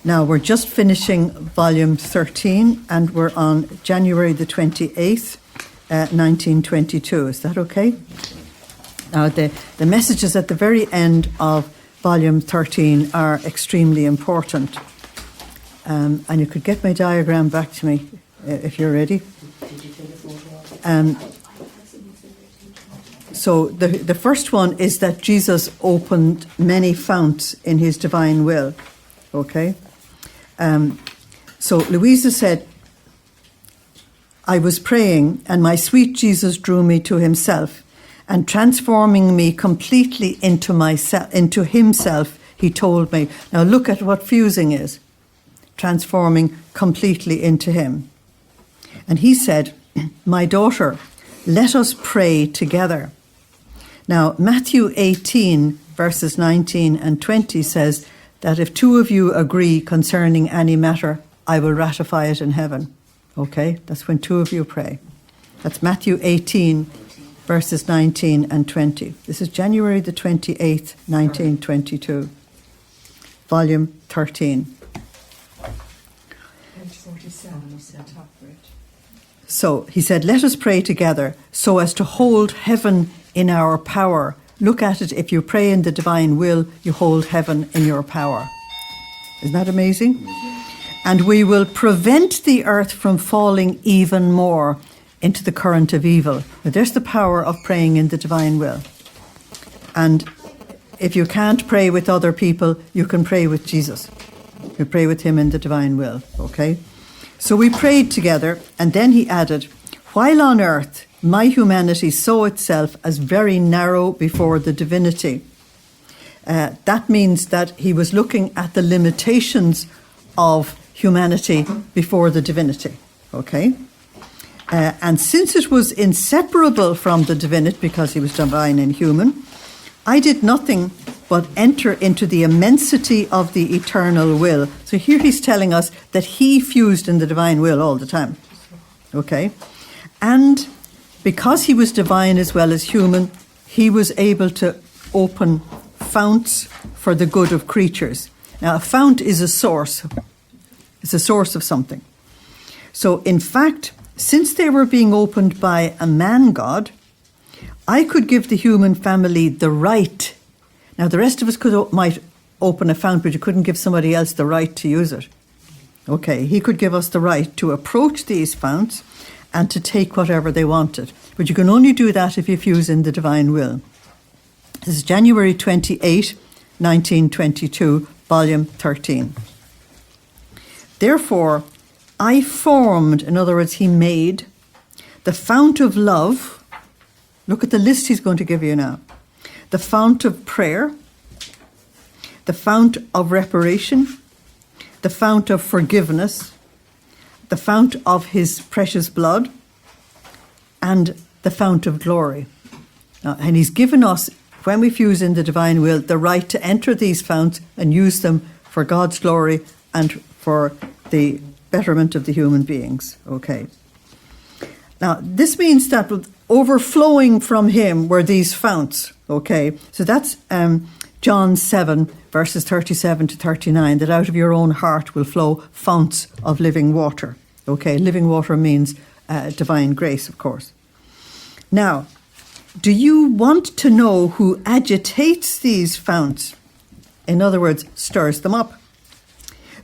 Now, we're just finishing volume 13, and we're on January the 28th, 1922. Is that okay? Now, the messages at the very end of volume 13 are extremely important. And you could get my diagram back to me if you're ready. So the first one is that Jesus opened many founts in his divine will. Okay? So Luisa said, I was praying, and my sweet Jesus drew me to himself, and transforming me completely into himself, he told me. Now look at what fusing is. Transforming completely into him. And he said, my daughter, let us pray together. Now, Matthew 18, verses 19 and 20 says that if two of you agree concerning any matter, I will ratify it in heaven. Okay? That's when two of you pray. That's Matthew 18, verses 19 and 20. This is January the 28th, 1922. Volume 13. Page 47 is the top for it. So he said, let us pray together so as to hold heaven in our power. Look at it. If you pray in the divine will, you hold heaven in your power. Isn't that amazing? And we will prevent the earth from falling even more into the current of evil. Now, there's the power of praying in the divine will. And if you can't pray with other people, you can pray with Jesus. You pray with him in the divine will. Okay? So we prayed together, and then he added, while on earth, my humanity saw itself as very narrow before the divinity. That means that he was looking at the limitations of humanity before the divinity. Okay? And since it was inseparable from the divinity, because he was divine and human, I did nothing but enter into the immensity of the eternal will. So here he's telling us that he fused in the divine will all the time. Okay? And because he was divine as well as human, he was able to open founts for the good of creatures. Now, a fount is a source. It's a source of something. So, in fact, since they were being opened by a man-god, I could give the human family the right. Now, the rest of us might open a fount, but you couldn't give somebody else the right to use it. Okay, he could give us the right to approach these founts and to take whatever they wanted. But you can only do that if you fuse in the divine will. This is January 28, 1922, volume 13. Therefore, I formed, in other words, he made, the fount of love. Look at the list he's going to give you now. The fount of prayer, the fount of reparation, the fount of forgiveness, the fount of his precious blood, and the fount of glory. Now, and he's given us, when we fuse in the divine will, the right to enter these founts and use them for God's glory and for the betterment of the human beings. Okay. Now, this means that overflowing from him were these founts. Okay. So that's John 7, verses 37 to 39, that out of your own heart will flow founts of living water. Okay, living water means divine grace, of course. Now, do you want to know who agitates these founts? In other words, stirs them up,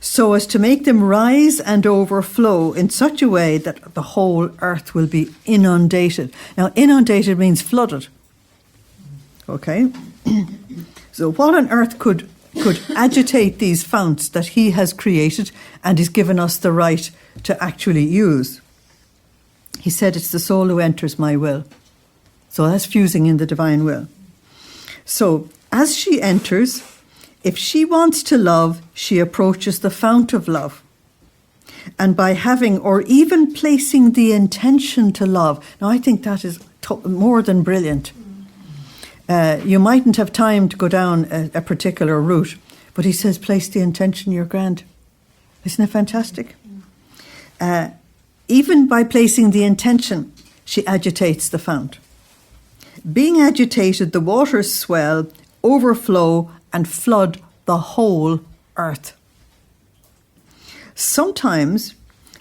so as to make them rise and overflow in such a way that the whole earth will be inundated. Now, inundated means flooded. Okay? So what on earth could agitate these founts that he has created and has given us the right to actually use? He said it's the soul who enters my will. So that's fusing in the divine will. So as she enters, if she wants to love, she approaches the fount of love. And by having or even placing the intention to love. Now I think that is more than brilliant. You mightn't have time to go down a particular route, but he says, place the intention, you're grand. Isn't it fantastic? Even by placing the intention, she agitates the fount. Being agitated, the waters swell, overflow, and flood the whole earth. Sometimes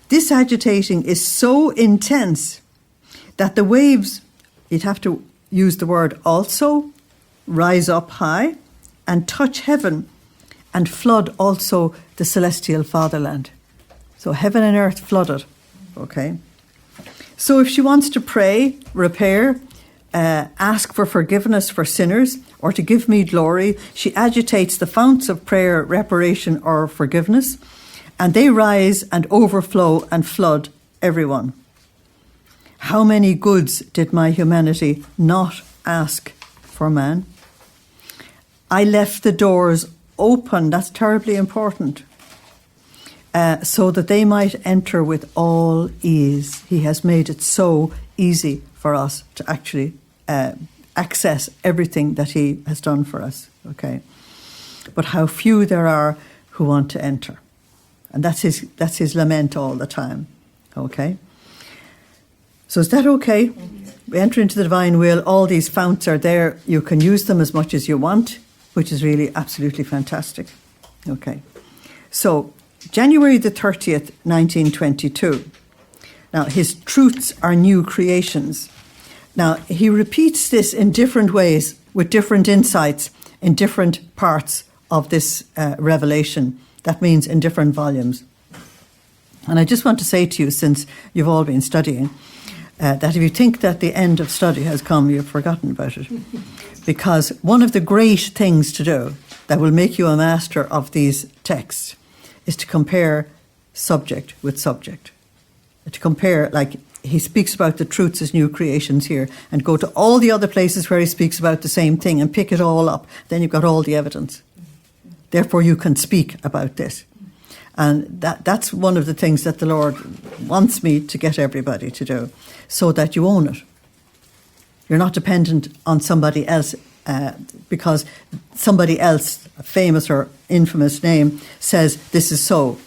this agitating is so intense that the waves, you'd have to use the word also, rise up high and touch heaven and flood also the celestial fatherland. So heaven and earth flooded, okay? So if she wants to pray, repair, ask for forgiveness for sinners, or to give me glory, she agitates the founts of prayer, reparation, or forgiveness, and they rise and overflow and flood everyone. How many goods did my humanity not ask for man? I left the doors open, that's terribly important, so that they might enter with all ease. He has made it so easy for us to actually access everything that he has done for us, okay? But how few there are who want to enter. And that's his lament all the time, okay? So is that okay? We enter into the divine will. All these founts are there. You can use them as much as you want, which is really absolutely fantastic. Okay. So January the 30th, 1922. Now, his truths are new creations. Now, he repeats this in different ways with different insights in different parts of this revelation. That means in different volumes. And I just want to say to you, since you've all been studying, that if you think that the end of study has come, you've forgotten about it. Because one of the great things to do that will make you a master of these texts is to compare subject with subject. To compare, like he speaks about the truths as new creations here, and go to all the other places where he speaks about the same thing and pick it all up. Then you've got all the evidence. Therefore you can speak about this. And that's one of the things that the Lord wants me to get everybody to do, so that you own it. You're not dependent on somebody else because somebody else, a famous or infamous name, says this is so.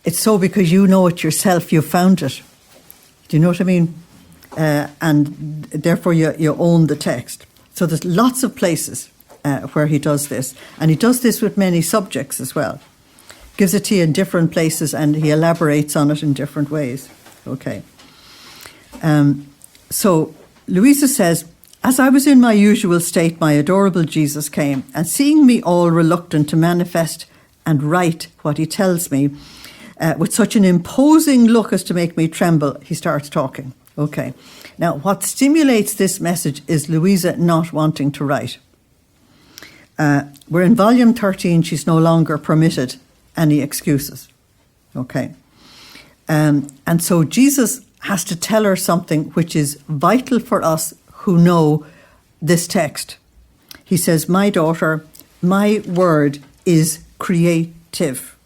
It's so because you know it yourself, you found it. Do you know what I mean? And therefore you own the text. So there's lots of places where he does this. And he does this with many subjects as well. Gives it to you in different places and he elaborates on it in different ways. Okay. So Luisa says, as I was in my usual state, my adorable Jesus came, and seeing me all reluctant to manifest and write what he tells me, with such an imposing look as to make me tremble, he starts talking. Okay. Now, what stimulates this message is Luisa not wanting to write. We're in volume 13. She's no longer permitted any excuses. Okay. And so Jesus has to tell her something which is vital for us who know this text. He says, my daughter, my word is creative.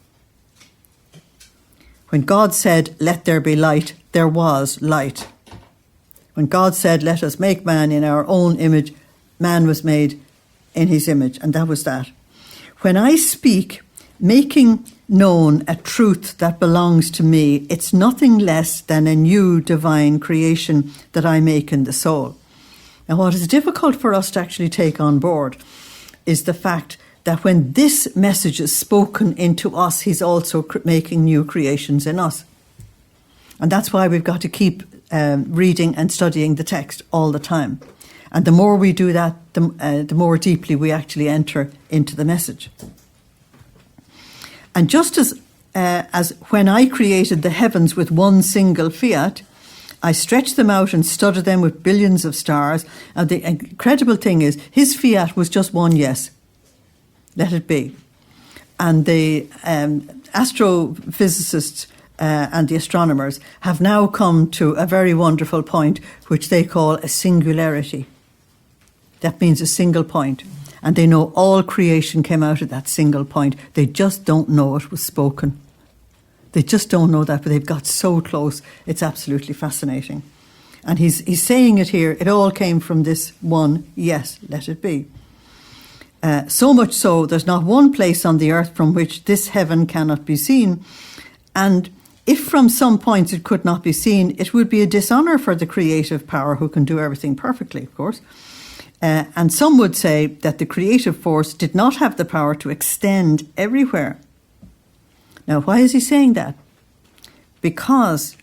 When God said, let there be light, there was light. When God said, let us make man in our own image, man was made in his image, and that was that. When I speak, making known a truth that belongs to me, it's nothing less than a new divine creation that I make in the soul. Now, what is difficult for us to actually take on board is the fact that when this message is spoken into us, he's also making new creations in us. And that's why we've got to keep reading and studying the text all the time. And the more we do that, the more deeply we actually enter into the message. And just as when I created the heavens with one single fiat, I stretched them out and studied them with billions of stars. And the incredible thing is, his fiat was just one yes. Let it be. And the astrophysicists and the astronomers have now come to a very wonderful point, which they call a singularity. That means a single point. And they know all creation came out of that single point. They just don't know it was spoken. They just don't know that, but they've got so close. It's absolutely fascinating. And he's saying it here. It all came from this one, yes, let it be. So much so, there's not one place on the earth from which this heaven cannot be seen. And if from some points it could not be seen, it would be a dishonour for the creative power who can do everything perfectly, of course. And some would say that the creative force did not have the power to extend everywhere. Now, why is he saying that? Because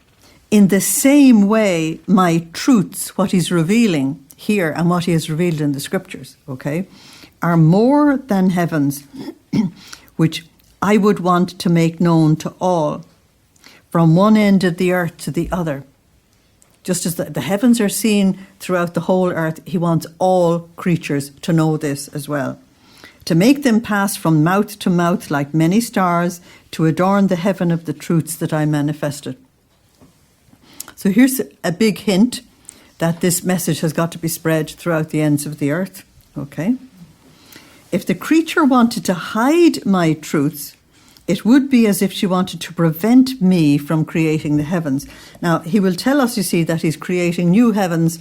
in the same way, my truths, what he's revealing here and what he has revealed in the scriptures, okay, are more than heavens, which I would want to make known to all, from one end of the earth to the other. Just as the heavens are seen throughout the whole earth, he wants all creatures to know this as well. To make them pass from mouth to mouth like many stars, to adorn the heaven of the truths that I manifested. So here's a big hint that this message has got to be spread throughout the ends of the earth. Okay? If the creature wanted to hide my truths, it would be as if she wanted to prevent me from creating the heavens. Now, he will tell us, you see, that he's creating new heavens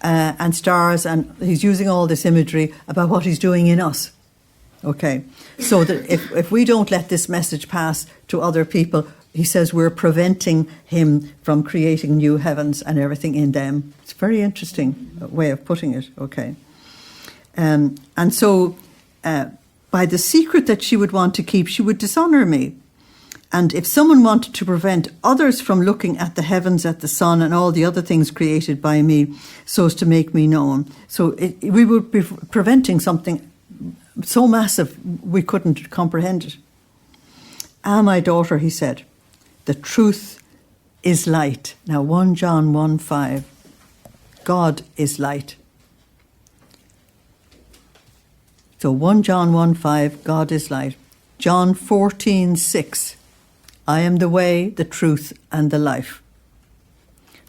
and stars, and he's using all this imagery about what he's doing in us. Okay, so that if we don't let this message pass to other people, he says we're preventing him from creating new heavens and everything in them. It's a very interesting way of putting it, okay. And so by the secret that she would want to keep, she would dishonour me. And if someone wanted to prevent others from looking at the heavens, at the sun, and all the other things created by me, so as to make me known, so we would be preventing something so massive we couldn't comprehend it. Ah, my daughter, he said, the truth is light. Now, 1 John 1:5, God is light. So 1 John 1:5, God is light. John 14:6, I am the way, the truth, and the life.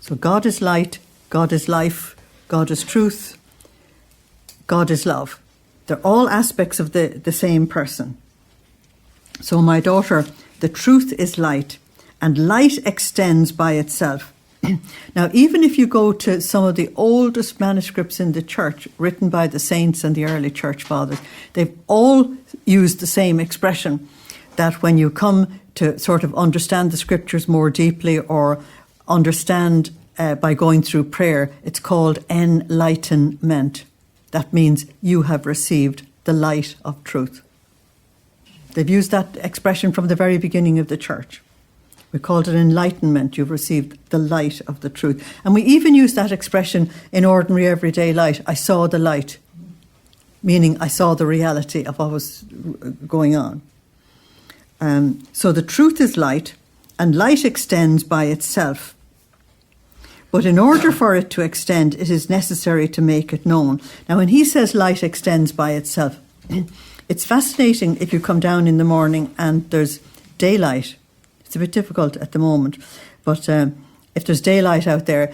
So God is light, God is life, God is truth, God is love. They're all aspects of the same person. So my daughter, the truth is light, and light extends by itself. Now, even if you go to some of the oldest manuscripts in the church, written by the saints and the early church fathers, they've all used the same expression, that when you come to sort of understand the scriptures more deeply or understand by going through prayer, it's called enlightenment. That means you have received the light of truth. They've used that expression from the very beginning of the church. We called it enlightenment. You've received the light of the truth. And we even use that expression in ordinary everyday life. I saw the light, meaning I saw the reality of what was going on. So the truth is light, and light extends by itself. But in order for it to extend, it is necessary to make it known. Now, when he says light extends by itself, it's fascinating if you come down in the morning and there's daylight. It's a bit difficult at the moment, but if there's daylight out there,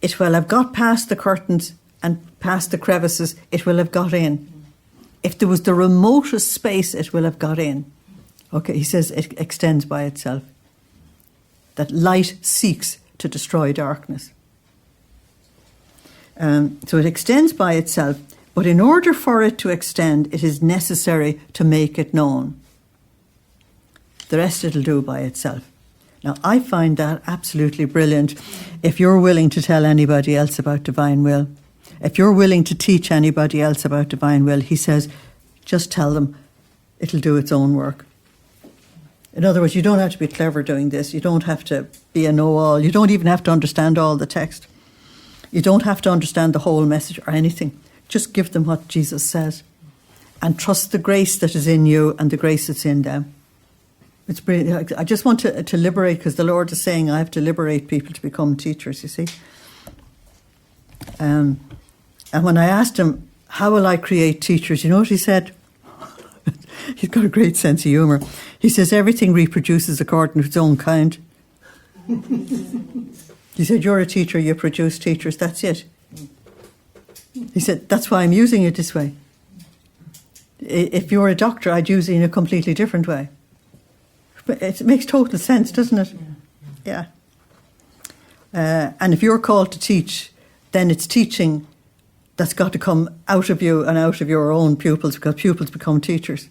it will have got past the curtains and past the crevices, it will have got in. If there was the remotest space, it will have got in. Okay, he says it extends by itself. That light seeks to destroy darkness. So it extends by itself, but in order for it to extend, it is necessary to make it known. The rest it'll do by itself. Now, I find that absolutely brilliant. If you're willing to tell anybody else about divine will, if you're willing to teach anybody else about divine will, he says, just tell them it'll do its own work. In other words, you don't have to be clever doing this. You don't have to be a know-all. You don't even have to understand all the text. You don't have to understand the whole message or anything. Just give them what Jesus says and trust the grace that is in you and the grace that's in them. It's brilliant. I just want to liberate, because the Lord is saying I have to liberate people to become teachers, you see. And when I asked him, how will I create teachers? You know what he said? He's got a great sense of humour. He says, everything reproduces according to its own kind. He said, you're a teacher, you produce teachers, that's it. He said, that's why I'm using it this way. If you're a doctor, I'd use it in a completely different way. But it makes total sense, doesn't it? Yeah. And if you're called to teach, then it's teaching that's got to come out of you and out of your own pupils, because pupils become teachers.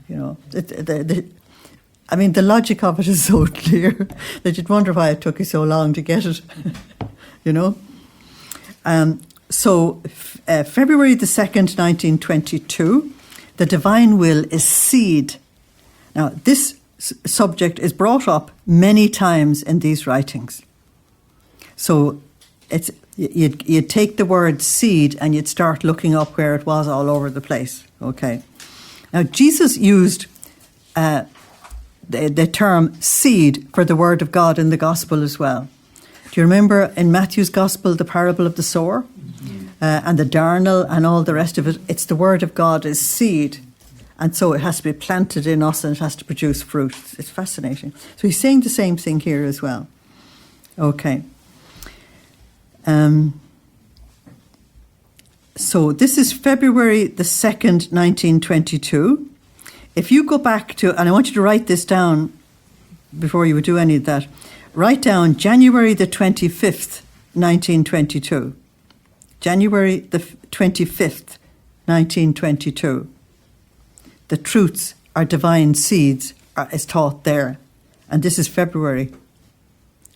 You know, I mean, the logic of it is so clear that you'd wonder why it took you so long to get it, you know. So February the 2nd, 1922, the divine will is seed. Now, this subject is brought up many times in these writings. So you'd take the word seed and you'd start looking up where it was all over the place. Okay. Now, Jesus used the term seed for the word of God in the gospel as well. Do you remember in Matthew's gospel, the parable of the sower and the darnel and all the rest of it? It's the word of God is seed. And so it has to be planted in us and it has to produce fruit. It's fascinating. So he's saying the same thing here as well. Okay. So this is February the 2nd, 1922. If you go back to, and I want you to write this down before you would do any of that, write down January the 25th, 1922. January the 25th, 1922. The truths are divine seeds is taught there. And this is February.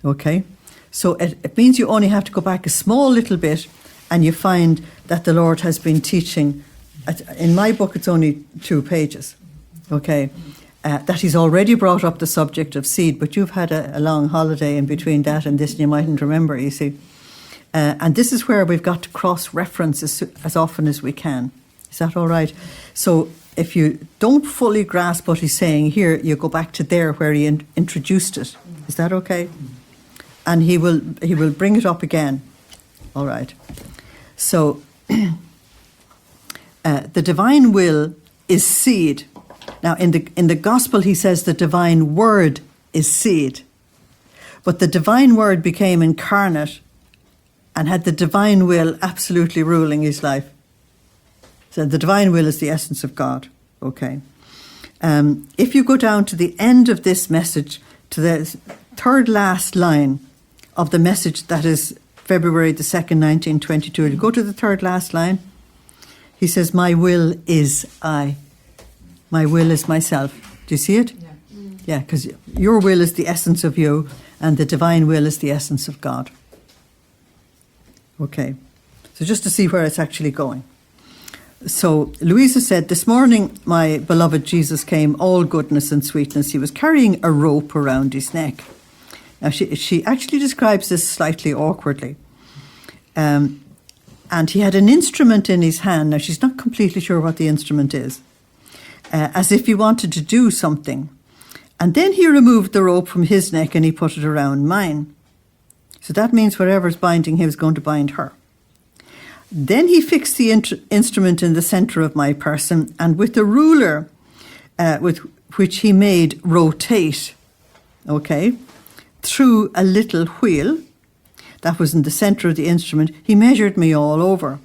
Okay? So it means you only have to go back a small little bit and you find that the Lord has been teaching. In my book, it's only 2 pages. Okay? That he's already brought up the subject of seed, but you've had a long holiday in between that and this and you mightn't remember, you see. And this is where we've got to cross-reference as often as we can. Is that all right? So if you don't fully grasp what he's saying here, you go back to there where he introduced it. Is that okay? And he will bring it up again. All right. So the divine will is seed. Now in the gospel he says the divine word is seed. But the divine word became incarnate and had the divine will absolutely ruling his life. So the divine will is the essence of God. Okay. If you go down to the end of this message, to the third last line of the message that is February the 2nd, 1922, you go to the third last line, he says, my will is I. My will is myself. Do you see it? Yeah, because your will is the essence of you and the divine will is the essence of God. Okay. So just to see where it's actually going. So Luisa said, this morning my beloved Jesus came, all goodness and sweetness. He was carrying a rope around his neck. Now she actually describes this slightly awkwardly. And he had an instrument in his hand. Now she's not completely sure what the instrument is. As if he wanted to do something. And then he removed the rope from his neck and he put it around mine. So that means whatever's binding him is going to bind her. Then he fixed the instrument in the centre of my person, and with the ruler with which he made rotate, okay, through a little wheel that was in the centre of the instrument, he measured me all over.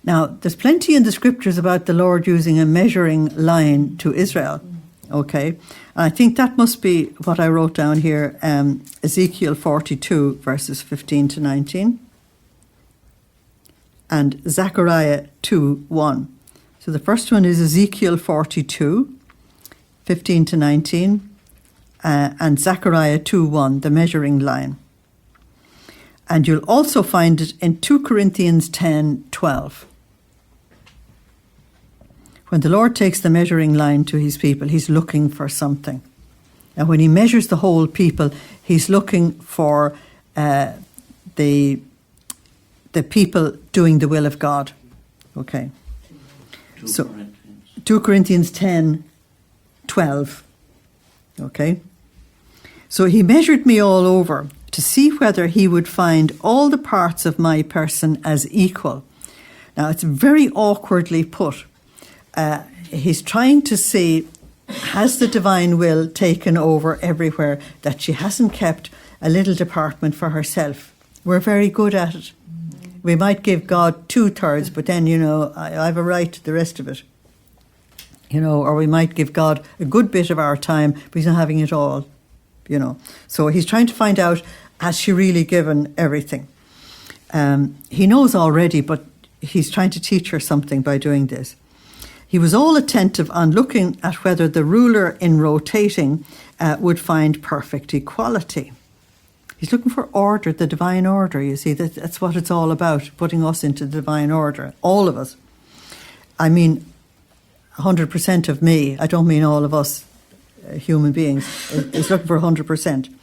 Now, there's plenty in the scriptures about the Lord using a measuring line to Israel, okay? And I think that must be what I wrote down here, Ezekiel 42, verses 15 to 19. And Zechariah 2:1. So the first one is Ezekiel 42, 15 to 19, and Zechariah 2:1, the measuring line. And you'll also find it in 2 Corinthians 10:12. When the Lord takes the measuring line to his people, he's looking for something. And when he measures the whole people, he's looking for the people doing the will of God. Okay. So 2 Corinthians 10:12. Okay. So he measured me all over to see whether he would find all the parts of my person as equal. Now it's very awkwardly put. He's trying to see, has the divine will taken over everywhere, that she hasn't kept a little department for herself? We're very good at it. We might give God 2/3, but then, I have a right to the rest of it. Or we might give God a good bit of our time, but he's not having it all, So he's trying to find out, has she really given everything? He knows already, but he's trying to teach her something by doing this. He was all attentive on looking at whether the ruler in rotating would find perfect equality. He's looking for order, the divine order, you see. That's what it's all about, putting us into the divine order, all of us. I mean, 100% of me, I don't mean all of us human beings, is looking for 100%.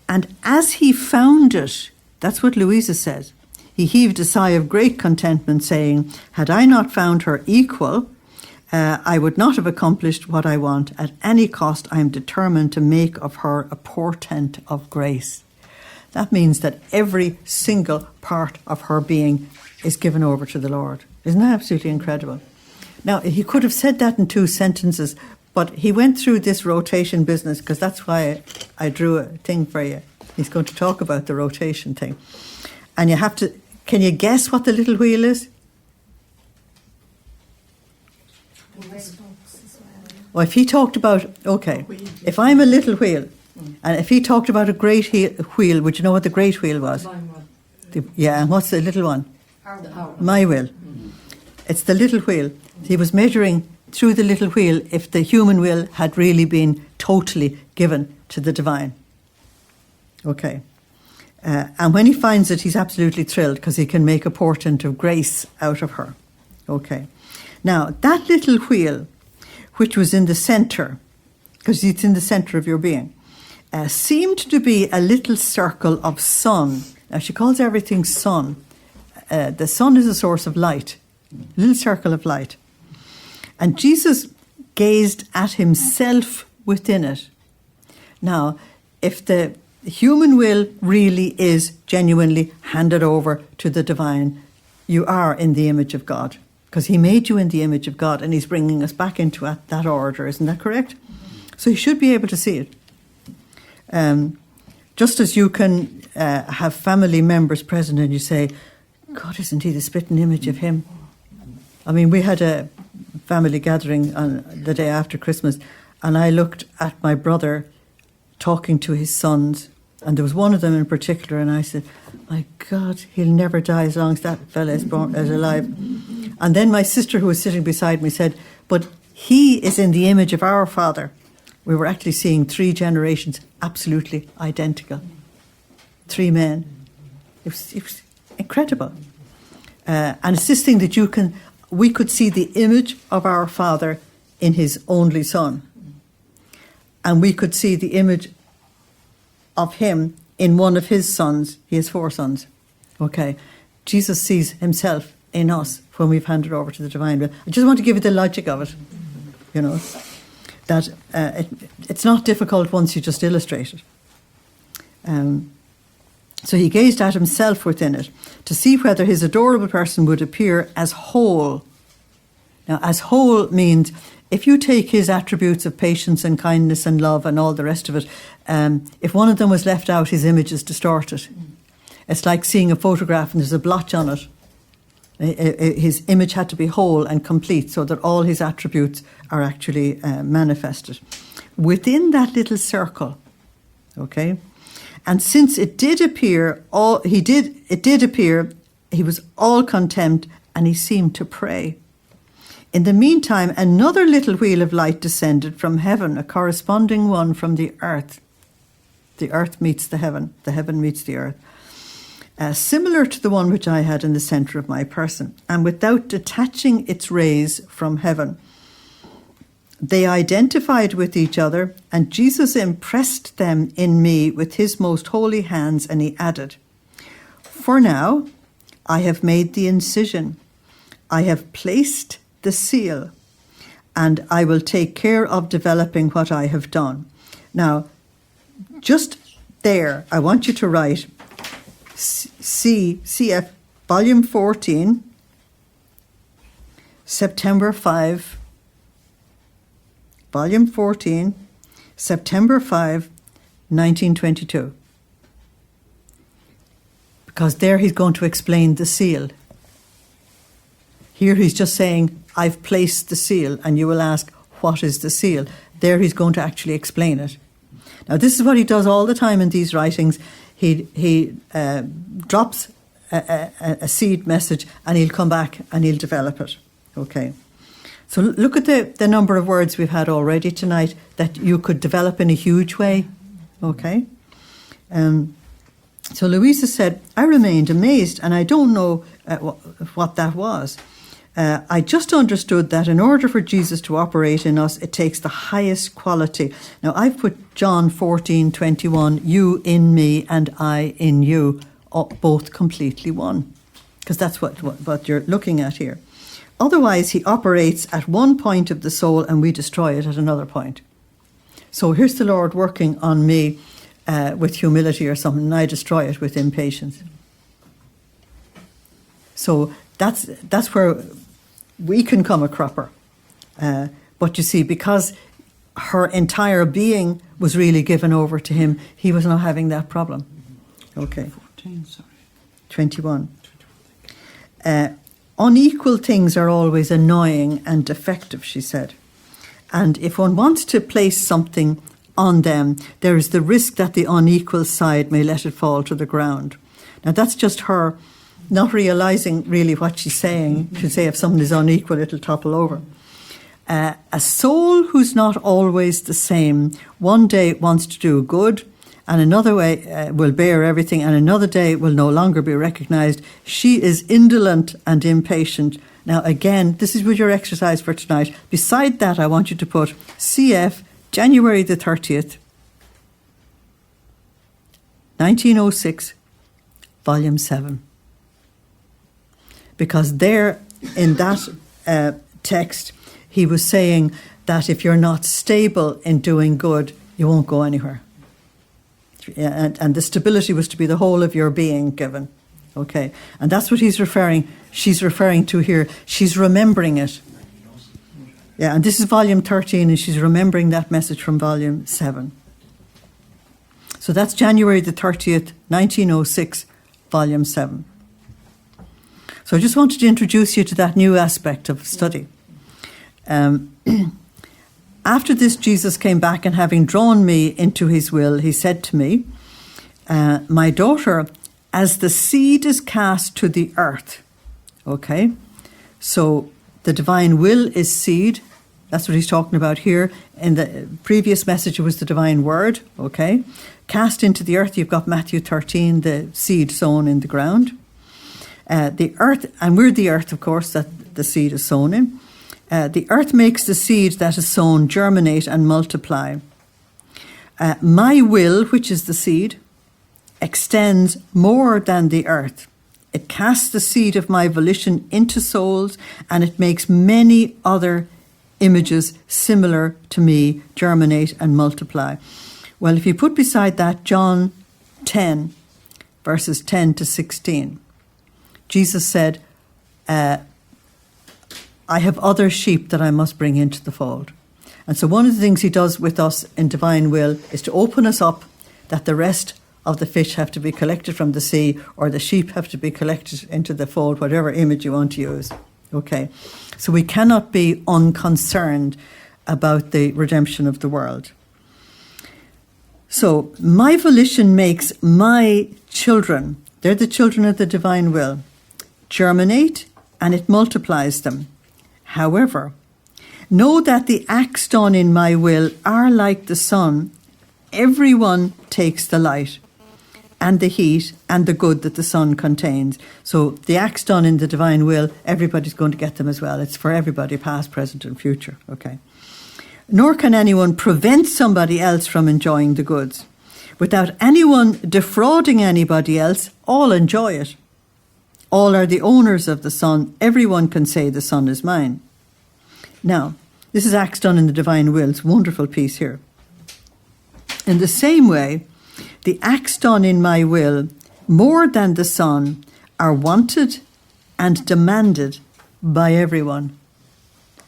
And as he found it, that's what Luisa says, he heaved a sigh of great contentment, saying, had I not found her equal, I would not have accomplished what I want. At any cost, I am determined to make of her a portent of grace. That means that every single part of her being is given over to the Lord. Isn't that absolutely incredible? Now, he could have said that in 2 sentences, but he went through this rotation business, because that's why I drew a thing for you. He's going to talk about the rotation thing. And you have to, can you guess what the little wheel is? Well, if he talked about, okay, if I'm a little wheel, and if he talked about a great wheel, would you know what the great wheel was? Yeah, and what's the little one? My will. It's the little wheel. He was measuring through the little wheel if the human will had really been totally given to the divine. Okay. And when he finds it, he's absolutely thrilled, because he can make a portent of grace out of her. Okay. Now, that little wheel, which was in the centre, because it's in the centre of your being, seemed to be a little circle of sun. Now, she calls everything sun. The sun is a source of light, a little circle of light. And Jesus gazed at himself within it. Now, if the human will really is genuinely handed over to the divine, you are in the image of God, because he made you in the image of God, and he's bringing us back into that order. Isn't that correct? So you should be able to see it. Just as you can have family members present and you say, God, isn't he the spitting image of him? I mean, we had a family gathering on the day after Christmas, and I looked at my brother talking to his sons, and there was one of them in particular, and I said, my God, he'll never die as long as that fella is alive. And then my sister, who was sitting beside me, said, but he is in the image of our Father. We were actually seeing 3 generations absolutely identical. 3 men. It was incredible. And it's this thing that we could see the image of our Father in his only Son. And we could see the image of him in one of his sons. He has 4 sons. Okay. Jesus sees himself in us when we've handed over to the divine will. I just want to give you the logic of it, you know, that it's not difficult once you just illustrate it. So he gazed at himself within it to see whether his adorable person would appear as whole. Now, as whole means if you take his attributes of patience and kindness and love and all the rest of it, if one of them was left out, his image is distorted. It's like seeing a photograph and there's a blotch on it. His image had to be whole and complete so that all his attributes are actually manifested within that little circle. Okay, and since it did appear, he was all contempt, and he seemed to pray. In the meantime, another little wheel of light descended from heaven, a corresponding one from the earth. The earth meets the heaven meets the earth. Similar to the one which I had in the centre of my person, and without detaching its rays from heaven. They identified with each other, and Jesus impressed them in me with his most holy hands, and he added, for now I have made the incision, I have placed the seal, and I will take care of developing what I have done. Now, just there, I want you to write CF, Volume 14, September 5, Volume 14, September 5, 1922. Because there he's going to explain the seal. Here he's just saying, I've placed the seal, and you will ask, what is the seal? There he's going to actually explain it. Now, this is what he does all the time in these writings. He drops a seed message, and he'll come back and he'll develop it. Okay. So look at the number of words we've had already tonight that you could develop in a huge way. Okay. So Luisa said, I remained amazed, and I don't know what that was. I just understood that in order for Jesus to operate in us, it takes the highest quality. Now, I've put John 14:21, you in me and I in you, both completely one, because that's what you're looking at here. Otherwise, he operates at one point of the soul and we destroy it at another point. So here's the Lord working on me with humility or something, and I destroy it with impatience. So that's where we can come a cropper. But you see, because her entire being was really given over to him, he was not having that problem. Okay. 14, sorry. 21. Unequal things are always annoying and defective, she said. And if one wants to place something on them, there is the risk that the unequal side may let it fall to the ground. Now, that's just her not realising really what she's saying. She'll say if someone is unequal, it'll topple over. A soul who's not always the same, one day wants to do good, and another way will bear everything, and another day will no longer be recognised. She is indolent and impatient. Now, again, this is with your exercise for tonight. Beside that, I want you to put CF, January the 30th, 1906, Volume 7. Because there, in that text, he was saying that if you're not stable in doing good, you won't go anywhere. And the stability was to be the whole of your being given. Okay, and that's what she's referring to here. She's remembering it. Yeah, and this is volume 13, and she's remembering that message from volume 7. So that's January the 30th, 1906, volume 7. So I just wanted to introduce you to that new aspect of study. After this, Jesus came back, and having drawn me into his will, he said to me, my daughter, as the seed is cast to the earth. Okay, so the divine will is seed. That's what he's talking about here. In the previous message, it was the divine word. Okay, cast into the earth, you've got Matthew 13, the seed sown in the ground. The earth, and we're the earth, of course, that the seed is sown in. The earth makes the seed that is sown germinate and multiply. My will, which is the seed, extends more than the earth. It casts the seed of my volition into souls, and it makes many other images similar to me germinate and multiply. Well, if you put beside that John 10, verses 10 to 16, Jesus said, I have other sheep that I must bring into the fold. And so one of the things he does with us in divine will is to open us up that the rest of the fish have to be collected from the sea, or the sheep have to be collected into the fold, whatever image you want to use. Okay, so we cannot be unconcerned about the redemption of the world. So my volition makes my children, they're the children of the divine will, germinate, and it multiplies them. However, know that the acts done in my will are like the sun. Everyone takes the light and the heat and the good that the sun contains. So the acts done in the divine will, everybody's going to get them as well. It's for everybody, past, present and future. Okay. Nor can anyone prevent somebody else from enjoying the goods. Without anyone defrauding anybody else, all enjoy it. All are the owners of the Son. Everyone can say the Son is mine. Now, this is acts done in the divine will. It's a wonderful piece here. In the same way, the acts done in my will, more than the Son, are wanted and demanded by everyone.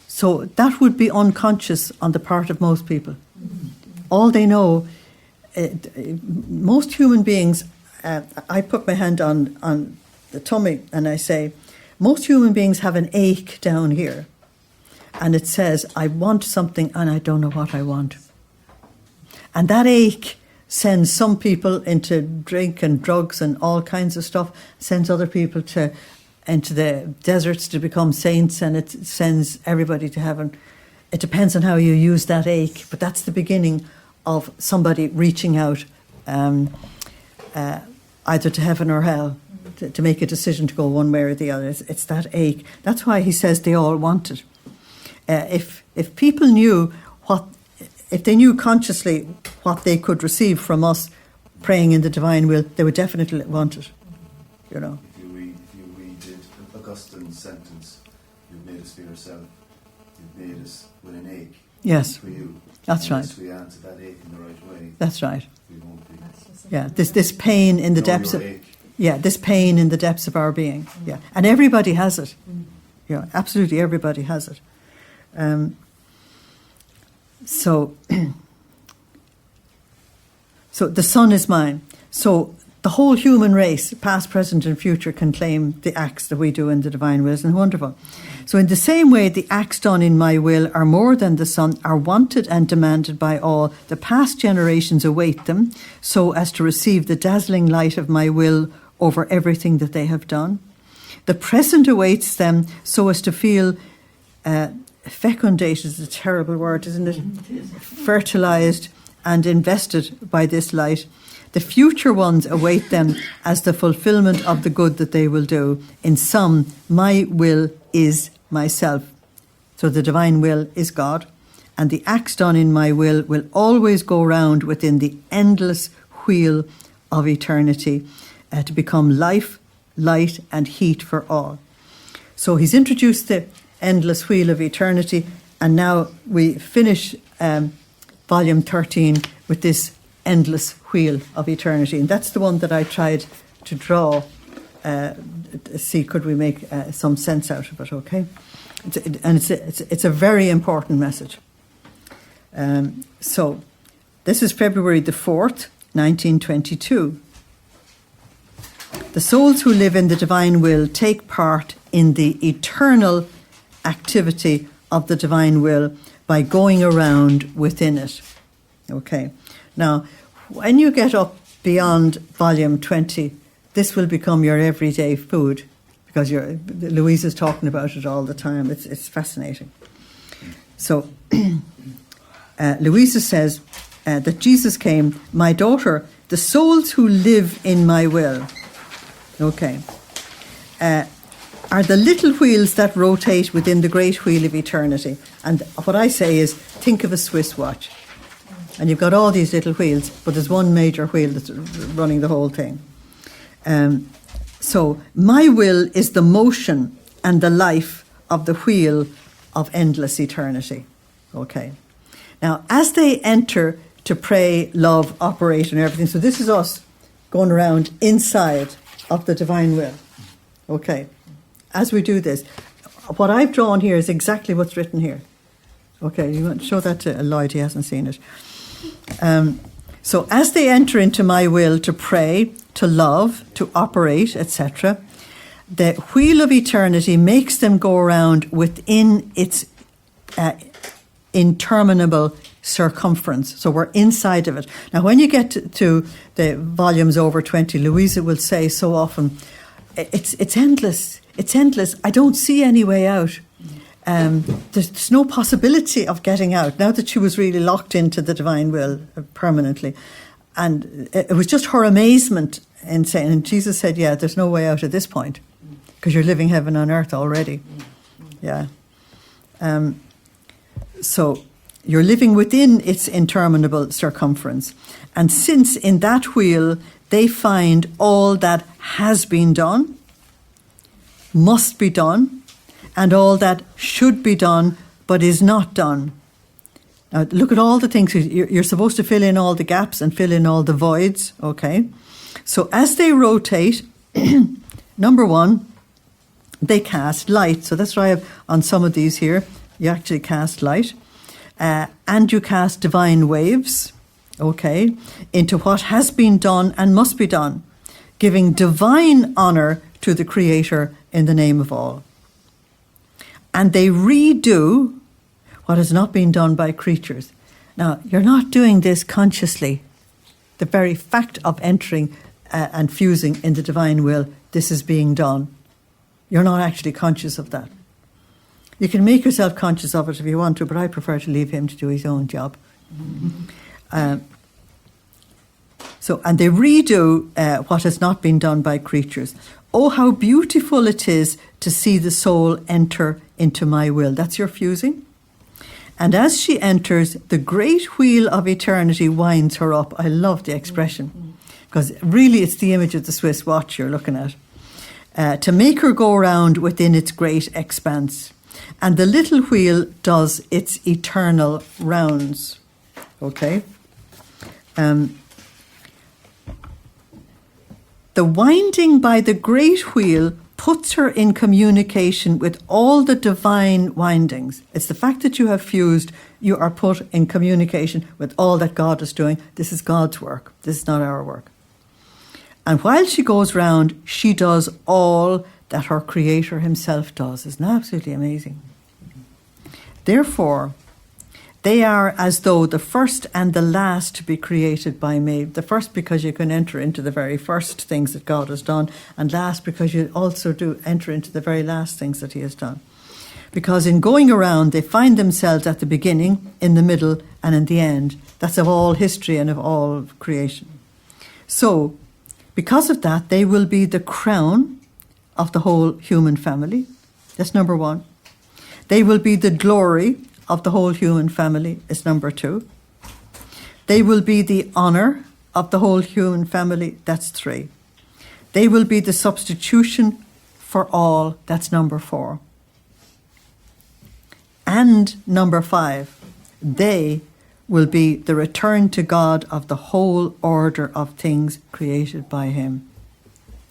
So that would be unconscious on the part of most people. All they know, most human beings, I put my hand on the tummy and I say, most human beings have an ache down here. And it says, I want something and I don't know what I want. And that ache sends some people into drink and drugs and all kinds of stuff, sends other people into the deserts to become saints, and it sends everybody to heaven. It depends on how you use that ache, but that's the beginning of somebody reaching out either to heaven or hell. to make a decision to go one way or the other. It's that ache. That's why he says they all want it. If people knew if they knew consciously what they could receive from us praying in the divine will, they would definitely want it. You know. If you read Augustine's sentence, you've made us for yourself. You've made us with an ache. Yes. For you. That's right. Unless we answer that ache in the right way. That's right. We won't be. Yeah. This pain in the depths of this pain in the depths of our being. Yeah. And everybody has it. Yeah. Absolutely, everybody has it. So the Son is mine. So the whole human race, past, present and future, can claim the acts that we do in the divine will. Isn't it wonderful? So in the same way, the acts done in my will are more than the Son, are wanted and demanded by all. The past generations await them, so as to receive the dazzling light of my will over everything that they have done. The present awaits them, so as to feel fecundated is a terrible word, isn't it? Fertilized and invested by this light. The future ones await them as the fulfillment of the good that they will do. In sum, my will is myself. So the divine will is God, and the acts done in my will always go round within the endless wheel of eternity to become life, light and heat for all. So he's introduced the endless wheel of eternity, and now we finish volume 13 with this endless wheel of eternity, and that's the one that I tried to draw, see could we make some sense out of it. Okay, it's a very important message. So this is February the 4th, 1922. The souls who live in the divine will take part in the eternal activity of the divine will by going around within it. Okay. Now, when you get up beyond volume 20, this will become your everyday food, because Luisa's talking about it all the time. It's fascinating. So, Luisa says that Jesus came, my daughter, the souls who live in my will, okay, are the little wheels that rotate within the great wheel of eternity. And what I say is, think of a Swiss watch. And you've got all these little wheels, but there's one major wheel that's running the whole thing. So my will is the motion and the life of the wheel of endless eternity. Okay. Now, as they enter to pray, love, operate and everything, so this is us going around inside of the divine will. Okay. As we do this, what I've drawn here is exactly what's written here. Okay, you want to show that to Lloyd, he hasn't seen it. So as they enter into my will to pray, to love, to operate, etc., the wheel of eternity makes them go around within its interminable circumference. So we're inside of it. Now, when you get to the volumes over 20, Luisa will say so often, it's endless. It's endless. I don't see any way out. There's no possibility of getting out, now that she was really locked into the divine will permanently. And it was just her amazement in saying, and Jesus said, yeah, there's no way out at this point, because you're living heaven on earth already. Yeah. So you're living within its interminable circumference. And since in that wheel they find all that has been done, must be done, and all that should be done but is not done. Now look at all the things. You're supposed to fill in all the gaps and fill in all the voids, okay? So as they rotate, number one, they cast light. So that's why I have on some of these here, you actually cast light. And you cast divine waves, okay, into what has been done and must be done, giving divine honour to the Creator in the name of all. And they redo what has not been done by creatures. Now, you're not doing this consciously. The very fact of entering and fusing in the divine will, this is being done. You're not actually conscious of that. You can make yourself conscious of it if you want to, but I prefer to leave him to do his own job. And they redo what has not been done by creatures. Oh, how beautiful it is to see the soul enter into my will. That's your fusing. And as she enters, the great wheel of eternity winds her up. I love the expression, because really it's the image of the Swiss watch you're looking at. To make her go round within its great expanse. And the little wheel does its eternal rounds. Okay? The winding by the great wheel puts her in communication with all the divine windings. It's the fact that you have fused, you are put in communication with all that God is doing. This is God's work. This is not our work. And while she goes round, she does all that her Creator himself does. Isn't that absolutely amazing? Therefore, they are as though the first and the last to be created by me. The first because you can enter into the very first things that God has done, and last because you also do enter into the very last things that he has done. Because in going around, they find themselves at the beginning, in the middle, and in the end. That's of all history and of all creation. So, because of that, they will be the crown of the whole human family. That's number one. They will be the glory of the whole human family, is number two. They will be the honour of the whole human family, that's three. They will be the substitution for all, that's number four. And number five, they will be the return to God of the whole order of things created by him.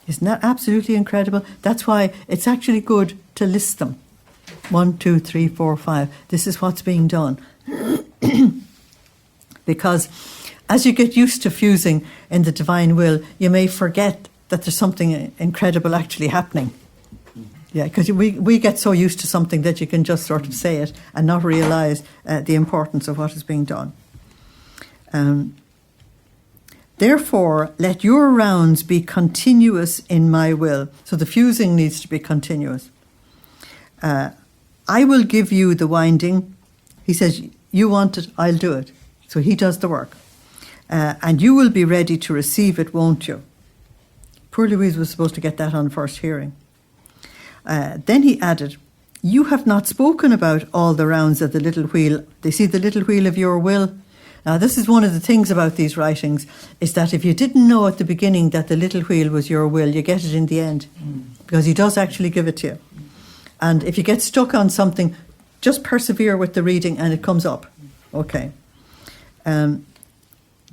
Isn't that absolutely incredible? That's why it's actually good to list them. 1, 2, 3, 4, 5. This is what's being done. Because as you get used to fusing in the divine will, you may forget that there's something incredible actually happening. Yeah, because we get so used to something that you can just sort of say it and not realise the importance of what is being done. Therefore, let your rounds be continuous in my will. So the fusing needs to be continuous. I will give you the winding. He says, you want it, I'll do it. So he does the work. And you will be ready to receive it, won't you? Poor Louise was supposed to get that on first hearing. Then he added, you have not spoken about all the rounds of the little wheel. They see the little wheel of your will. Now, this is one of the things about these writings, is that if you didn't know at the beginning that the little wheel was your will, you get it in the end, because he does actually give it to you. And if you get stuck on something, just persevere with the reading and it comes up. Okay. The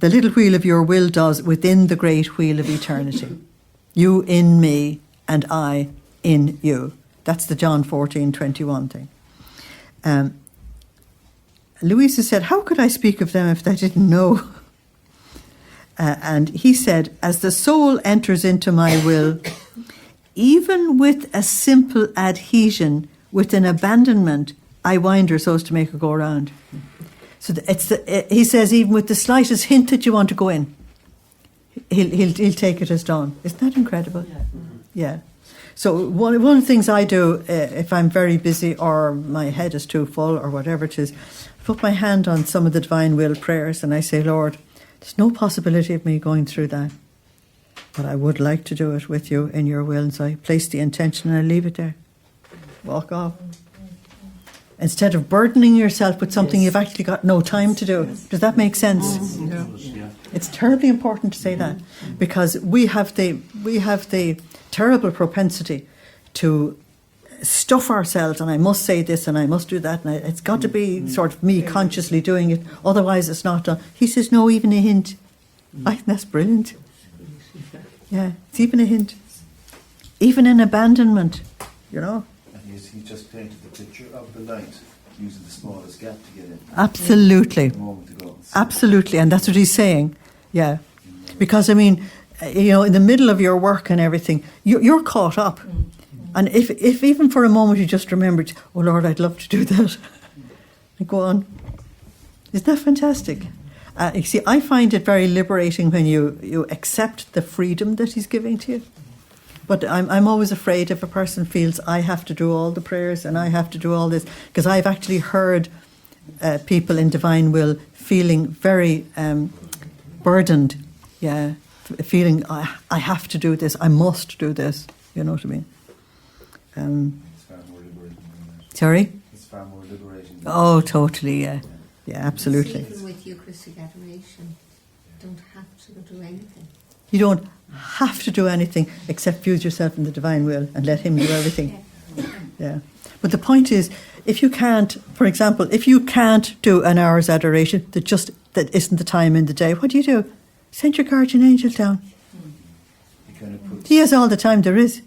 little wheel of your will does within the great wheel of eternity. You in me and I in you. That's the John 14:21 thing. Luisa said, how could I speak of them if I didn't know? And he said, as the soul enters into my will, even with a simple adhesion, with an abandonment, I wind her so as to make her go around. So he says, even with the slightest hint that you want to go in, he'll take it as done. Isn't that incredible? Yeah. So one of the things I do, if I'm very busy or my head is too full or whatever it is, I put my hand on some of the divine will prayers and I say, Lord, there's no possibility of me going through that, but I would like to do it with you in your will. And so I place the intention and I leave it there. Walk off. Instead of burdening yourself with something you've actually got no time to do. Does that make sense? Yeah. It's terribly important to say that, because we have the terrible propensity to stuff ourselves, and I must say this and I must do that, and it's got to be sort of me consciously doing it, otherwise it's not done. He says, no, even a hint. I think that's brilliant. Yeah, it's even a hint. Even an abandonment, you know. And he just painted the picture of the light using the smallest gap to get in. Absolutely. A moment ago. Absolutely, and that's what he's saying. Yeah. Because, I mean, you know, in the middle of your work and everything, you're caught up. And if even for a moment you just remembered, oh Lord, I'd love to do that, and go on. Isn't that fantastic? You see, I find it very liberating when you accept the freedom that he's giving to you. But I'm always afraid if a person feels I have to do all the prayers and I have to do all this, because I've actually heard people in divine will feeling very burdened, feeling I have to do this, I must do this, You know what I mean? It's far more liberating than that. Sorry? It's far more liberating. Oh, totally, yeah. Yeah, absolutely. Even with Eucharistic adoration, don't have to do anything. You don't have to do anything except fuse yourself in the divine will and let him do everything. Yeah. But the point is, if you can't, for example, if you can't do an hour's adoration, that isn't the time in the day, what do? Send your guardian angel down. It kind of puts, He has all the time there is.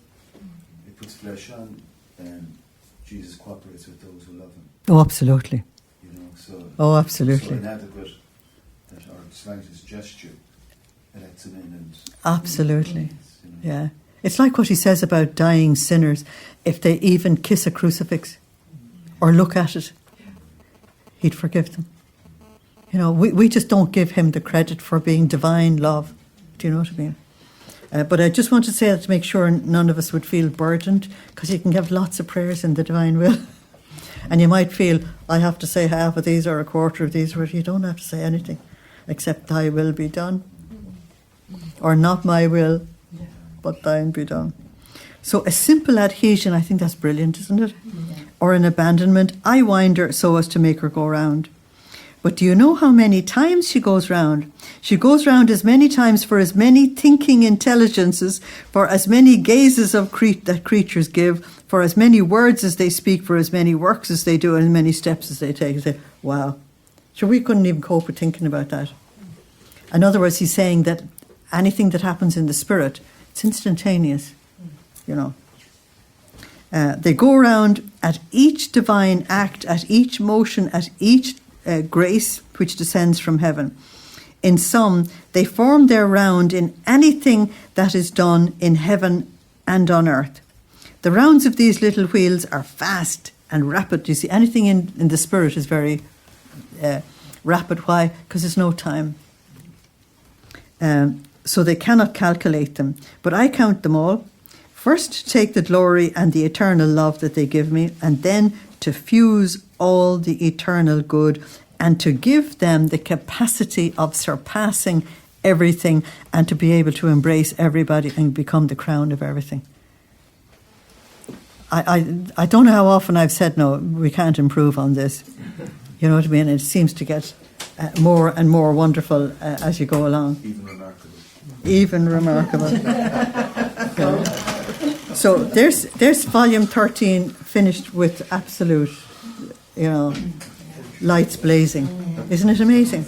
it puts flesh on, and Jesus cooperates with those who love him. Oh, absolutely. You know, so Oh, so absolutely. inadequate that our slightest gesture lets him in and Absolutely. you know. Yeah. It's like what he says about dying sinners. If they even kiss a crucifix or look at it, he'd forgive them. You know, we just don't give him the credit for being divine love. Do you know what I mean? But I just want to say that to make sure none of us would feel burdened, because you can have lots of prayers in the divine will. And you might feel, I have to say half of these or a quarter of these, where you don't have to say anything except thy will be done. Or not my will, but thine be done. So a simple adhesion, I think that's brilliant, isn't it? Or an abandonment. I wind her so as to make her go round. But do you know how many times she goes round? She goes round as many times for as many thinking intelligences, for as many gazes of that creatures give, for as many words as they speak, for as many works as they do, and as many steps as they take. You say, wow. So we couldn't even cope with thinking about that. In other words, he's saying that anything that happens in the spirit, it's instantaneous, you know. They go around at each divine act, at each motion, at each grace which descends from heaven. In some, they form their round in anything that is done in heaven and on earth. The rounds of these little wheels are fast and rapid. You see, anything in the spirit is very rapid. Why? Because there's no time. So they cannot calculate them. But I count them all. First, to take the glory and the eternal love that they give me, and then to fuse all the eternal good, and to give them the capacity of surpassing everything, and to be able to embrace everybody and become the crown of everything. I don't know how often I've said, no, we can't improve on this. You know what I mean? It seems to get more and more wonderful as you go along. Even remarkable. Even remarkable. Yeah. So there's volume 13 finished with absolute, you know, lights blazing. Isn't it amazing?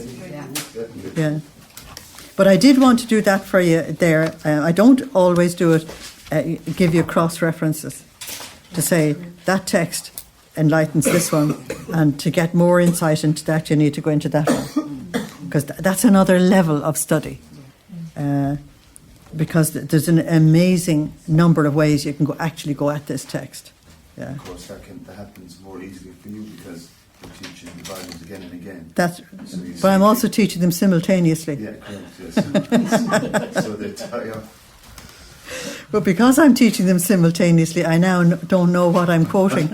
Yeah. But I did want to do that for you there. I don't always do it, give you cross references to say that text enlightens this one, and to get more insight into that you need to go into that one, because that's another level of study. Because there's an amazing number of ways you can actually go at this text. Yeah. Of course, that happens more easily for you because you're teaching the volumes again and again. But I'm also teaching them simultaneously. Yeah, correct, yes. So they tie up. But because I'm teaching them simultaneously, I now don't know what I'm quoting.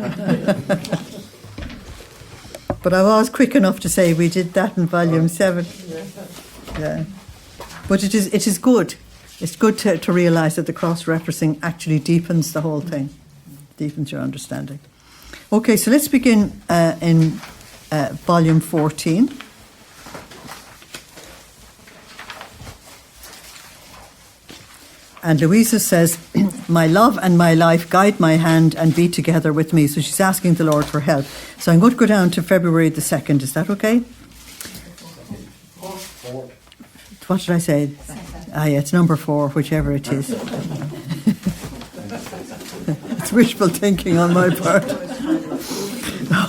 But I was quick enough to say we did that in volume 7. Yeah. But it is good. It's good to realise that the cross-referencing actually deepens the whole thing, deepens your understanding. Okay, so let's begin in volume 14. And Luisa says, my love and my life guide my hand and be together with me. So she's asking the Lord for help. So I'm going to go down to February the 2nd. Is that okay? What did I say? Yeah, it's number 4, whichever it is. It's wishful thinking on my part.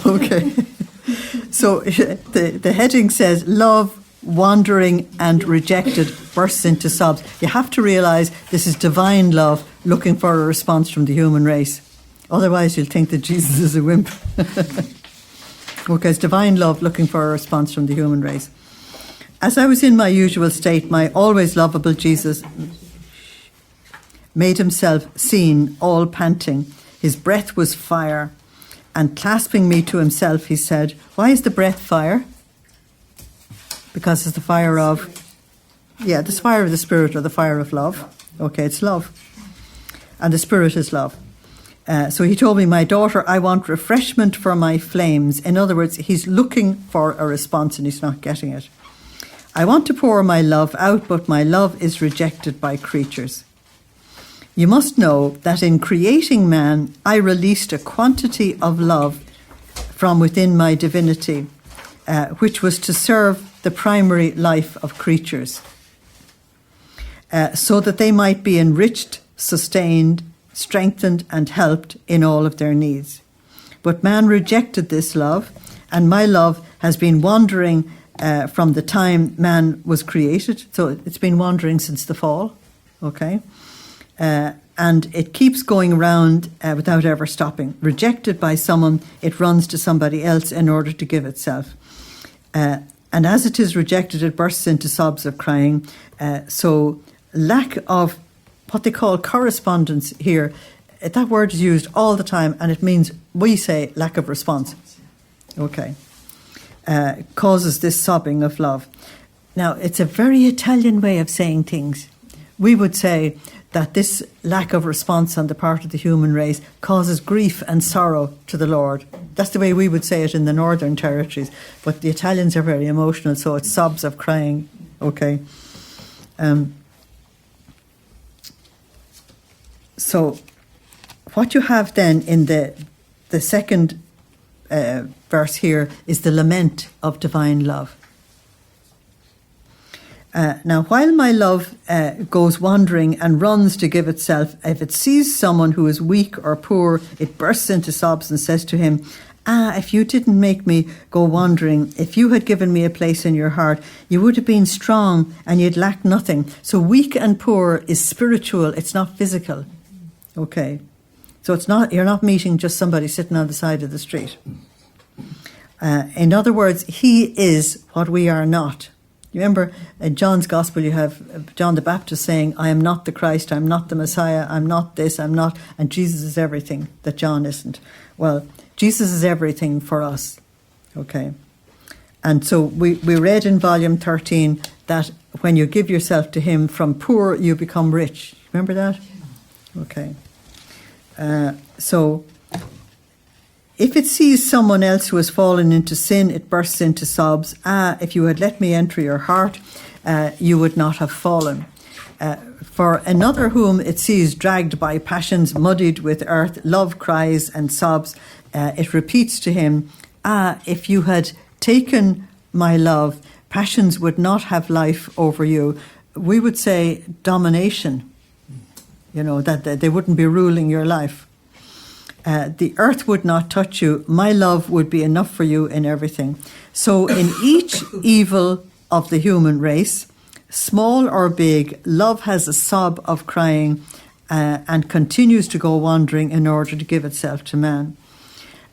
Okay. So the heading says, love, wandering and rejected, bursts into sobs. You have to realise this is divine love looking for a response from the human race. Otherwise you'll think that Jesus is a wimp. Okay, it's divine love looking for a response from the human race. As I was in my usual state, my always lovable Jesus made himself seen, all panting. His breath was fire, and clasping me to himself, he said, why is the breath fire? Because it's the fire of, the fire of the Spirit, or the fire of love. Okay, it's love. And the Spirit is love. So he told me, my daughter, I want refreshment for my flames. In other words, he's looking for a response and he's not getting it. I want to pour my love out, but my love is rejected by creatures. You must know that in creating man, I released a quantity of love from within my divinity, which was to serve the primary life of creatures, so that they might be enriched, sustained, strengthened and helped in all of their needs. But man rejected this love, and my love has been wandering from the time man was created. So it's been wandering since the fall, okay? And it keeps going around without ever stopping. Rejected by someone, it runs to somebody else in order to give itself. And as it is rejected, it bursts into sobs of crying. So lack of what they call correspondence here, that word is used all the time, and it means, we say, lack of response. Okay. Causes this sobbing of love. Now, it's a very Italian way of saying things. We would say that this lack of response on the part of the human race causes grief and sorrow to the Lord. That's the way we would say it in the northern territories. But the Italians are very emotional, so it's sobs of crying. Okay. So what you have then in the second verse here is the lament of divine love. Now, while my love goes wandering and runs to give itself, if it sees someone who is weak or poor, it bursts into sobs and says to him, if you didn't make me go wandering, if you had given me a place in your heart, you would have been strong and you'd lack nothing. So weak and poor is spiritual, it's not physical. Okay. So it's not, you're not meeting just somebody sitting on the side of the street. In other words, he is what we are not. You remember in John's Gospel you have John the Baptist saying, I am not the Christ, I'm not the Messiah, I'm not this, I'm not, and Jesus is everything that John isn't. Well, Jesus is everything for us. Okay. And so we read in volume 13 that when you give yourself to him, from poor you become rich. Remember that? Okay. So if it sees someone else who has fallen into sin, it bursts into sobs. If you had let me enter your heart, you would not have fallen. For another whom it sees dragged by passions, muddied with earth, love cries and sobs. It repeats to him, if you had taken my love, passions would not have life over you. We would say domination. You know, that they wouldn't be ruling your life. The earth would not touch you. My love would be enough for you in everything. So in each evil of the human race, small or big, love has a sob of crying and continues to go wandering in order to give itself to man.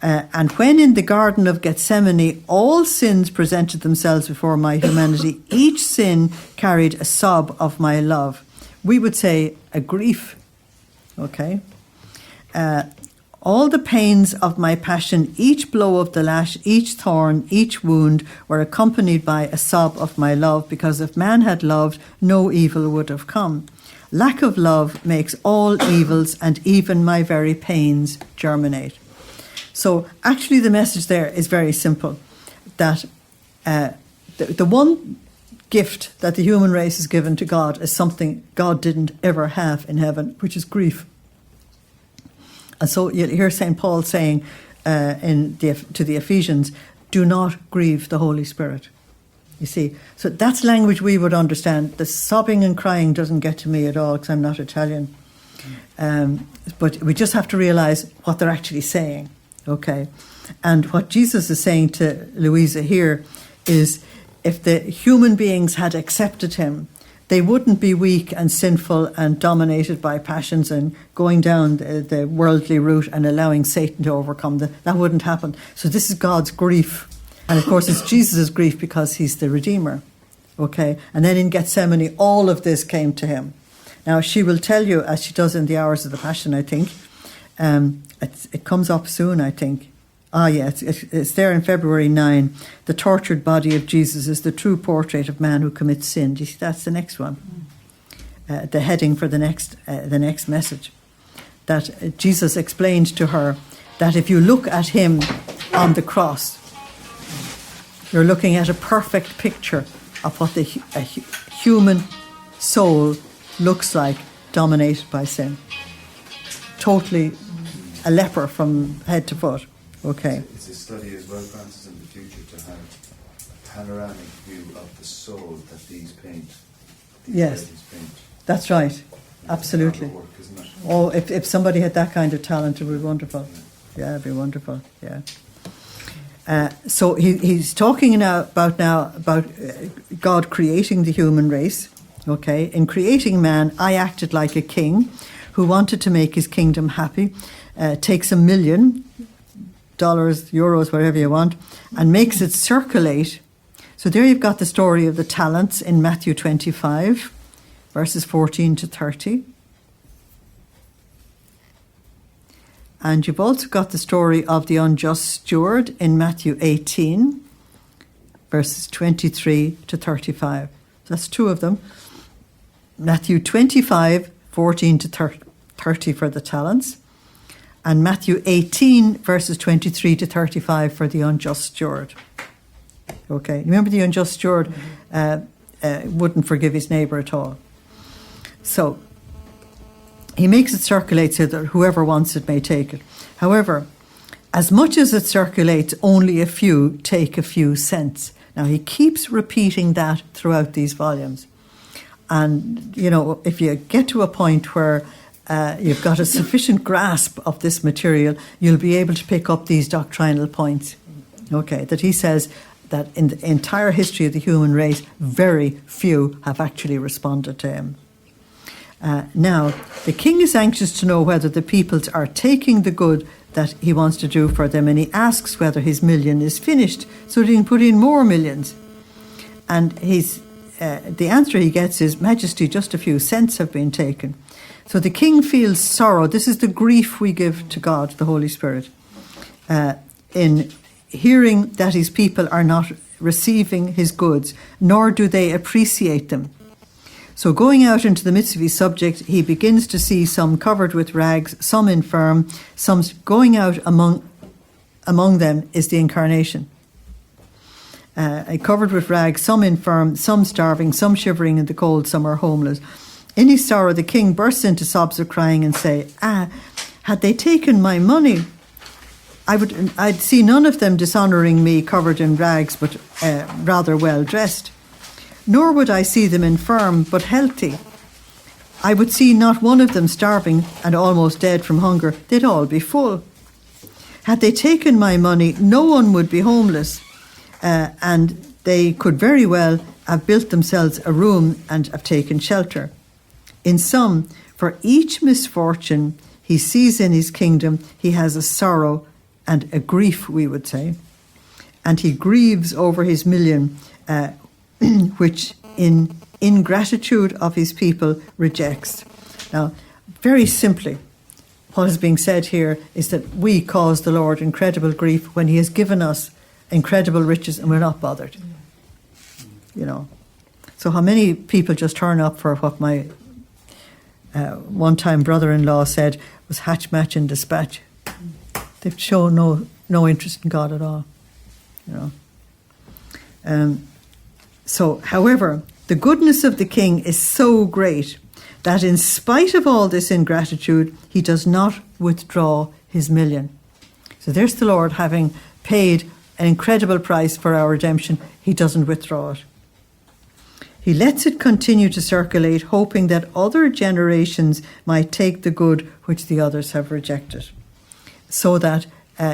And when in the Garden of Gethsemane all sins presented themselves before my humanity, each sin carried a sob of my love. We would say a grief, okay? All the pains of my passion, each blow of the lash, each thorn, each wound, were accompanied by a sob of my love, because if man had loved, no evil would have come. Lack of love makes all evils, and even my very pains germinate. So actually the message there is very simple, that the one gift that the human race is given to God is something God didn't ever have in heaven, which is grief. And so you'll hear St. Paul saying to the Ephesians, do not grieve the Holy Spirit. You see, so that's language we would understand. The sobbing and crying doesn't get to me at all because I'm not Italian. But we just have to realise what they're actually saying, okay? And what Jesus is saying to Luisa here is, if the human beings had accepted him, they wouldn't be weak and sinful and dominated by passions and going down the worldly route and allowing Satan to overcome them. That wouldn't happen. So this is God's grief. And of course it's Jesus' grief because he's the Redeemer. Okay? And then in Gethsemane, all of this came to him. Now she will tell you, as she does in the Hours of the Passion, I think, it comes up soon, I think. It's there in February 9. The tortured body of Jesus is the true portrait of man who commits sin. Do you see, that's the next one. The heading for the next message. that Jesus explained to her that if you look at him on the cross, you're looking at a perfect picture of what a human soul looks like, dominated by sin. Totally a leper from head to foot. Okay. It's a study as well, Francis, in the future to have a panoramic view of the soul that these paint. Yes. These paint. That's right. Absolutely. Work, isn't it? Oh, if somebody had that kind of talent, it would be wonderful. Yeah, it'd be wonderful. Yeah. So he's talking now about God creating the human race. Okay, in creating man, I acted like a king who wanted to make his kingdom happy, takes $1 million, euros, whatever you want, and makes it circulate. So there you've got the story of the talents in Matthew 25, verses 14 to 30. And you've also got the story of the unjust steward in Matthew 18, verses 23 to 35. That's two of them. Matthew 25, 14 to 30 for the talents. And Matthew 18, verses 23 to 35 for the unjust steward. Okay, remember the unjust steward wouldn't forgive his neighbour at all. So he makes it circulate so that whoever wants it may take it. However, as much as it circulates, only a few take a few cents. Now, he keeps repeating that throughout these volumes. And, you know, if you get to a point where you've got a sufficient grasp of this material, you'll be able to pick up these doctrinal points. Okay, that he says that in the entire history of the human race, very few have actually responded to him. Now, the king is anxious to know whether the peoples are taking the good that he wants to do for them, and he asks whether his million is finished so that he can put in more millions. And the answer he gets is, Majesty, just a few cents have been taken. So the king feels sorrow. This is the grief we give to God, the Holy Spirit, in hearing that his people are not receiving his goods, nor do they appreciate them. So going out into the midst of his subjects, he begins to see some covered with rags, some infirm, some going out among them is the incarnation. Covered with rags, some infirm, some starving, some shivering in the cold, some are homeless. In his sorrow, the king bursts into sobs of crying and say, had they taken my money, I'd see none of them dishonouring me covered in rags, but rather well dressed. Nor would I see them infirm, but healthy. I would see not one of them starving and almost dead from hunger. They'd all be full. Had they taken my money, no one would be homeless, and they could very well have built themselves a room and have taken shelter. In sum, for each misfortune he sees in his kingdom, he has a sorrow and a grief, we would say, and he grieves over his million, which in ingratitude of his people rejects. Now, very simply, what is being said here is that we cause the Lord incredible grief when he has given us incredible riches and we're not bothered. You know. So how many people just turn up for what my one-time brother-in-law said was hatch, match and dispatch. They've shown no interest in God at all. You know. So, however, the goodness of the king is so great that in spite of all this ingratitude, he does not withdraw his million. So there's the Lord having paid an incredible price for our redemption. He doesn't withdraw it. He lets it continue to circulate, hoping that other generations might take the good which the others have rejected, so that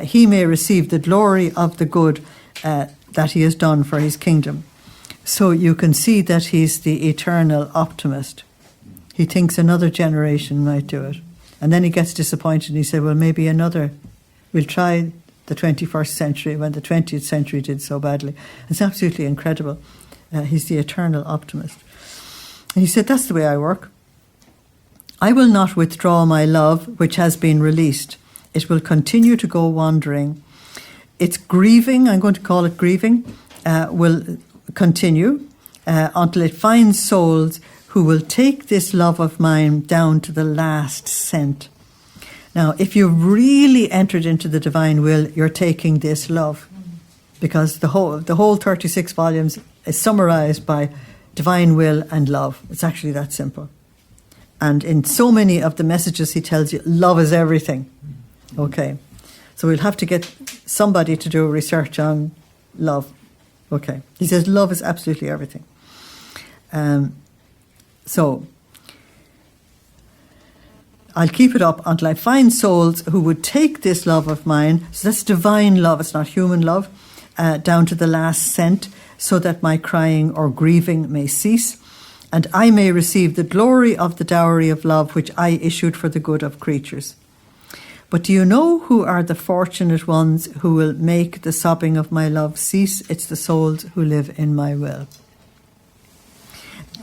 he may receive the glory of the good that he has done for his kingdom. So you can see that he's the eternal optimist. He thinks another generation might do it. And then he gets disappointed and he said, well, maybe we'll try the 21st century when the 20th century did so badly. It's absolutely incredible. He's the eternal optimist. And he said, that's the way I work. I will not withdraw my love, which has been released. It will continue to go wandering. Its grieving, I'm going to call it grieving, will continue until it finds souls who will take this love of mine down to the last cent. Now, if you've really entered into the divine will, you're taking this love, because the whole 36 volumes is summarized by divine will and love. It's actually that simple. And in so many of the messages he tells you, love is everything. Okay. So we'll have to get somebody to do research on love. Okay. He says love is absolutely everything. So I'll keep it up until I find souls who would take this love of mine, so that's divine love, it's not human love, down to the last cent, so that my crying or grieving may cease, and I may receive the glory of the dowry of love which I issued for the good of creatures. But do you know who are the fortunate ones who will make the sobbing of my love cease? It's the souls who live in my will.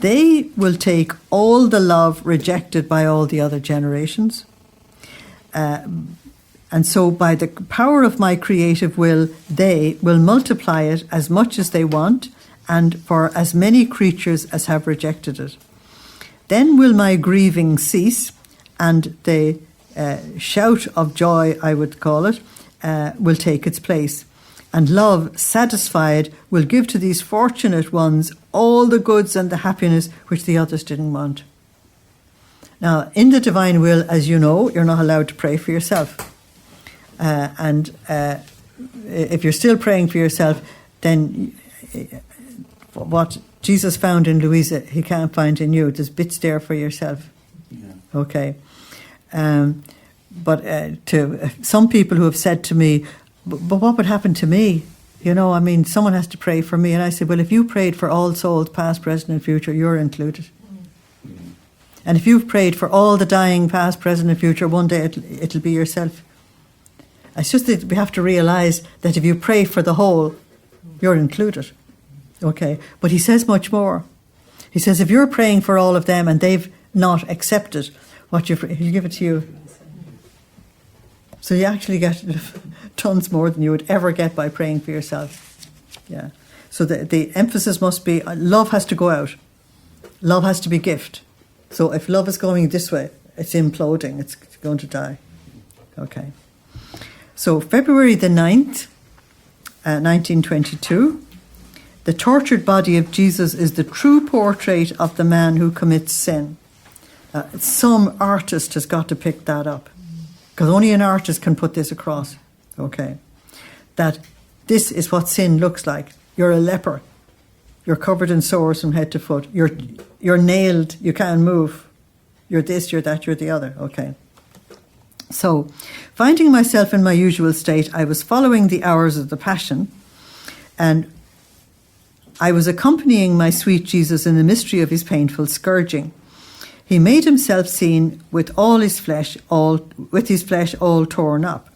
They will take all the love rejected by all the other generations. And so by the power of my creative will, they will multiply it as much as they want and for as many creatures as have rejected it. Then will my grieving cease, and the shout of joy, I would call it, will take its place. And love, satisfied, will give to these fortunate ones all the goods and the happiness which the others didn't want. Now, in the divine will, as you know, you're not allowed to pray for yourself. And if you're still praying for yourself, then what Jesus found in Luisa, he can't find in you. There's bits there for yourself. Yeah. Okay. But to some people who have said to me, but what would happen to me? You know, I mean, someone has to pray for me. And I said, well, if you prayed for all souls, past, present and future, you're included. And if you've prayed for all the dying, past, present and future, one day it'll be yourself. It's just that we have to realise that if you pray for the whole, you're included. Okay? But he says much more. He says, if you're praying for all of them and they've not accepted what he'll give it to you. So you actually get tons more than you would ever get by praying for yourself. Yeah. So the emphasis must be, love has to go out. Love has to be gift. So if love is going this way, it's imploding. It's going to die. Okay. So February the 9th, 1922, the tortured body of Jesus is the true portrait of the man who commits sin. Some artist has got to pick that up, because only an artist can put this across. Okay. That this is what sin looks like. You're a leper. You're covered in sores from head to foot. You're nailed. You can't move. You're this, you're that, you're the other. Okay. So, finding myself in my usual state, I was following the hours of the Passion, and I was accompanying my sweet Jesus in the mystery of his painful scourging. He made himself seen with all his flesh, all torn up.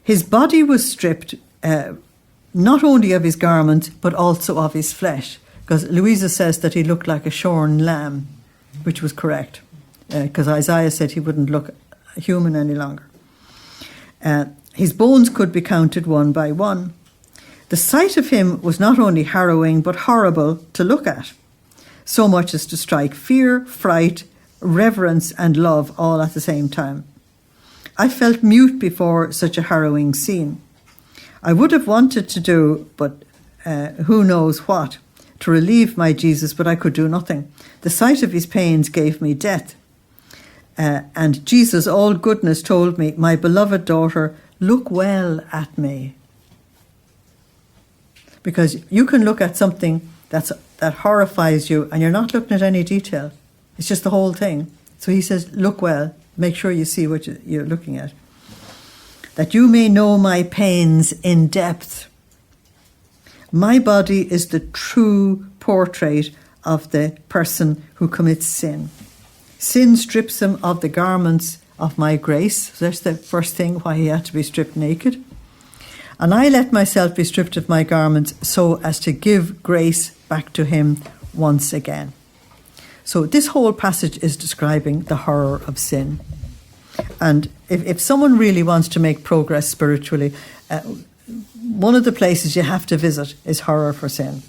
His body was stripped, not only of his garment, but also of his flesh. Because Luisa says that he looked like a shorn lamb, which was correct. Because Isaiah said he wouldn't look human any longer. His bones could be counted one by one. The sight of him was not only harrowing, but horrible to look at. So much as to strike fear, fright, reverence and love all at the same time. I felt mute before such a harrowing scene. I would have wanted to do, but who knows what, to relieve my Jesus, but I could do nothing. The sight of his pains gave me death. And Jesus, all goodness, told me, my beloved daughter, look well at me. Because you can look at something that horrifies you and you're not looking at any detail. It's just the whole thing. So he says, look well, make sure you see what you're looking at. That you may know my pains in depth. My body is the true portrait of the person who commits sin. Sin strips him of the garments of my grace. So that's the first thing, why he had to be stripped naked. And I let myself be stripped of my garments so as to give grace back to him once again. So this whole passage is describing the horror of sin. And if someone really wants to make progress spiritually, one of the places you have to visit is horror for sin.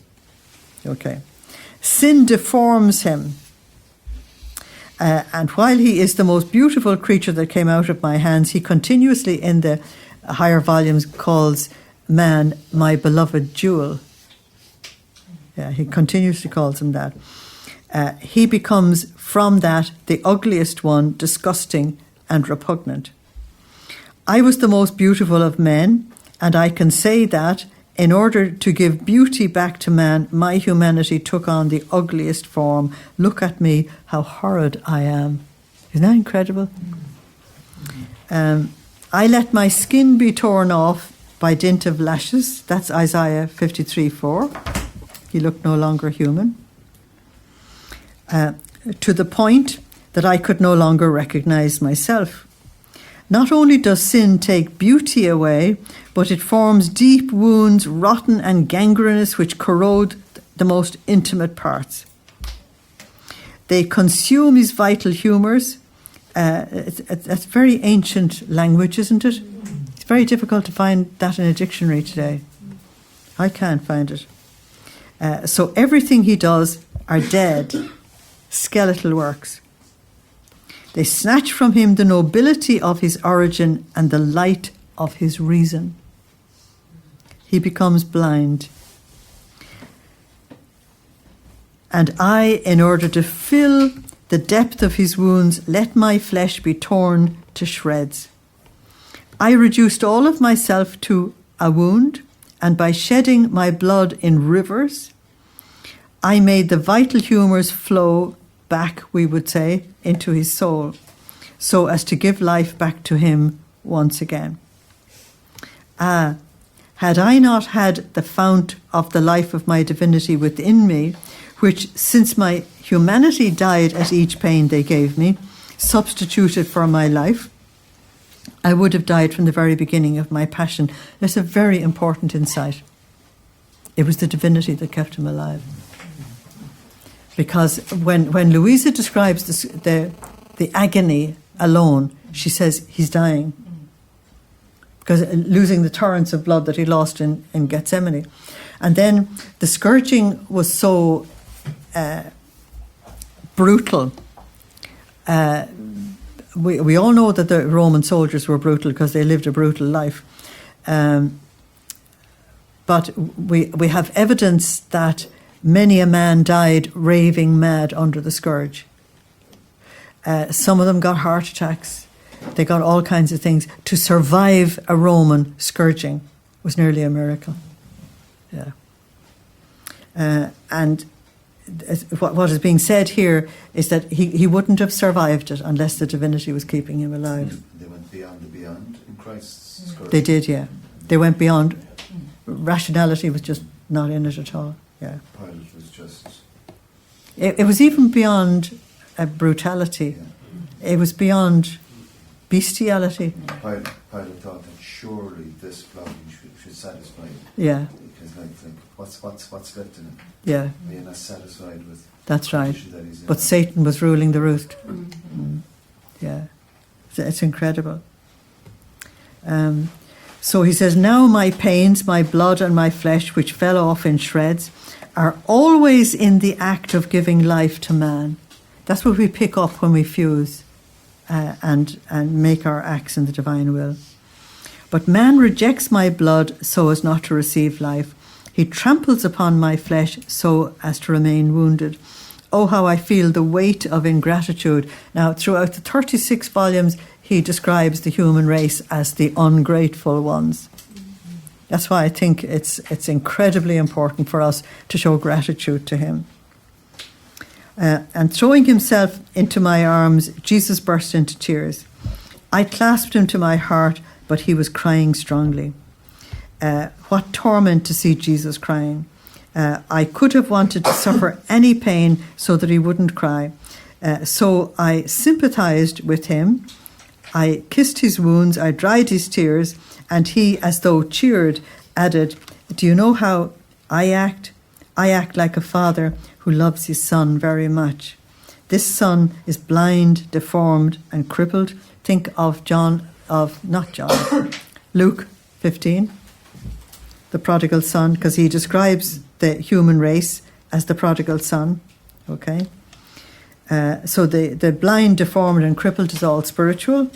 Okay. Sin deforms him. And while he is the most beautiful creature that came out of my hands, he continuously in the higher volumes calls man my beloved jewel. Yeah, he continuously calls him that. He becomes from that the ugliest one, disgusting and repugnant. I was the most beautiful of men, and I can say that in order to give beauty back to man, my humanity took on the ugliest form. Look at me, how horrid I am. Isn't that incredible? I let my skin be torn off by dint of lashes. That's Isaiah 53:4. He looked no longer human. To the point that I could no longer recognize myself. Not only does sin take beauty away, but it forms deep wounds, rotten and gangrenous, which corrode the most intimate parts. They consume his vital humours. That's very ancient language, isn't it? It's very difficult to find that in a dictionary today. I can't find it. So everything he does are dead, skeletal works. They snatch from him the nobility of his origin and the light of his reason. He becomes blind. And I, in order to fill the depth of his wounds, let my flesh be torn to shreds. I reduced all of myself to a wound, and by shedding my blood in rivers, I made the vital humours flow back, we would say, into his soul, so as to give life back to him once again. Had I not had the fount of the life of my divinity within me, which, since my humanity died at each pain they gave me, substituted for my life, I would have died from the very beginning of my passion. That's a very important insight. It was the divinity that kept him alive. Because when Luisa describes the agony alone, she says he's dying. Because losing the torrents of blood that he lost in Gethsemane. And then the scourging was so brutal. We all know that the Roman soldiers were brutal because they lived a brutal life. But we have evidence that many a man died raving mad under the scourge. Some of them got heart attacks. They got all kinds of things. To survive a Roman scourging was nearly a miracle. Yeah. And what is being said here is that he wouldn't have survived it unless the divinity was keeping him alive. They went beyond the beyond in Christ's scourge. They did, yeah. They went beyond. Rationality was just not in it at all. Yeah. Pilate was just... It was even beyond brutality. Yeah. It was beyond bestiality. Pilate thought that surely this flogging should satisfy him. Yeah. Because what's left in him? Yeah. Are you not satisfied with That's right. the issue that he's in? But Satan was ruling the roost. Yeah. It's incredible. So he says, now my pains, my blood and my flesh, which fell off in shreds, are always in the act of giving life to man. That's what we pick up when we fuse and make our acts in the divine will. But man rejects my blood so as not to receive life. He tramples upon my flesh so as to remain wounded. Oh, how I feel the weight of ingratitude. Now, throughout the 36 volumes, he describes the human race as the ungrateful ones. That's why I think it's incredibly important for us to show gratitude to him. And throwing himself into my arms, Jesus burst into tears. I clasped him to my heart, but he was crying strongly. What torment to see Jesus crying. I could have wanted to suffer any pain so that he wouldn't cry. So I sympathized with him. I kissed his wounds, I dried his tears, and he, as though cheered, added, do you know how I act? I act like a father who loves his son very much. This son is blind, deformed, and crippled. Think of Luke 15, the prodigal son, because he describes the human race as the prodigal son. Okay? So the blind, deformed and crippled is all spiritual.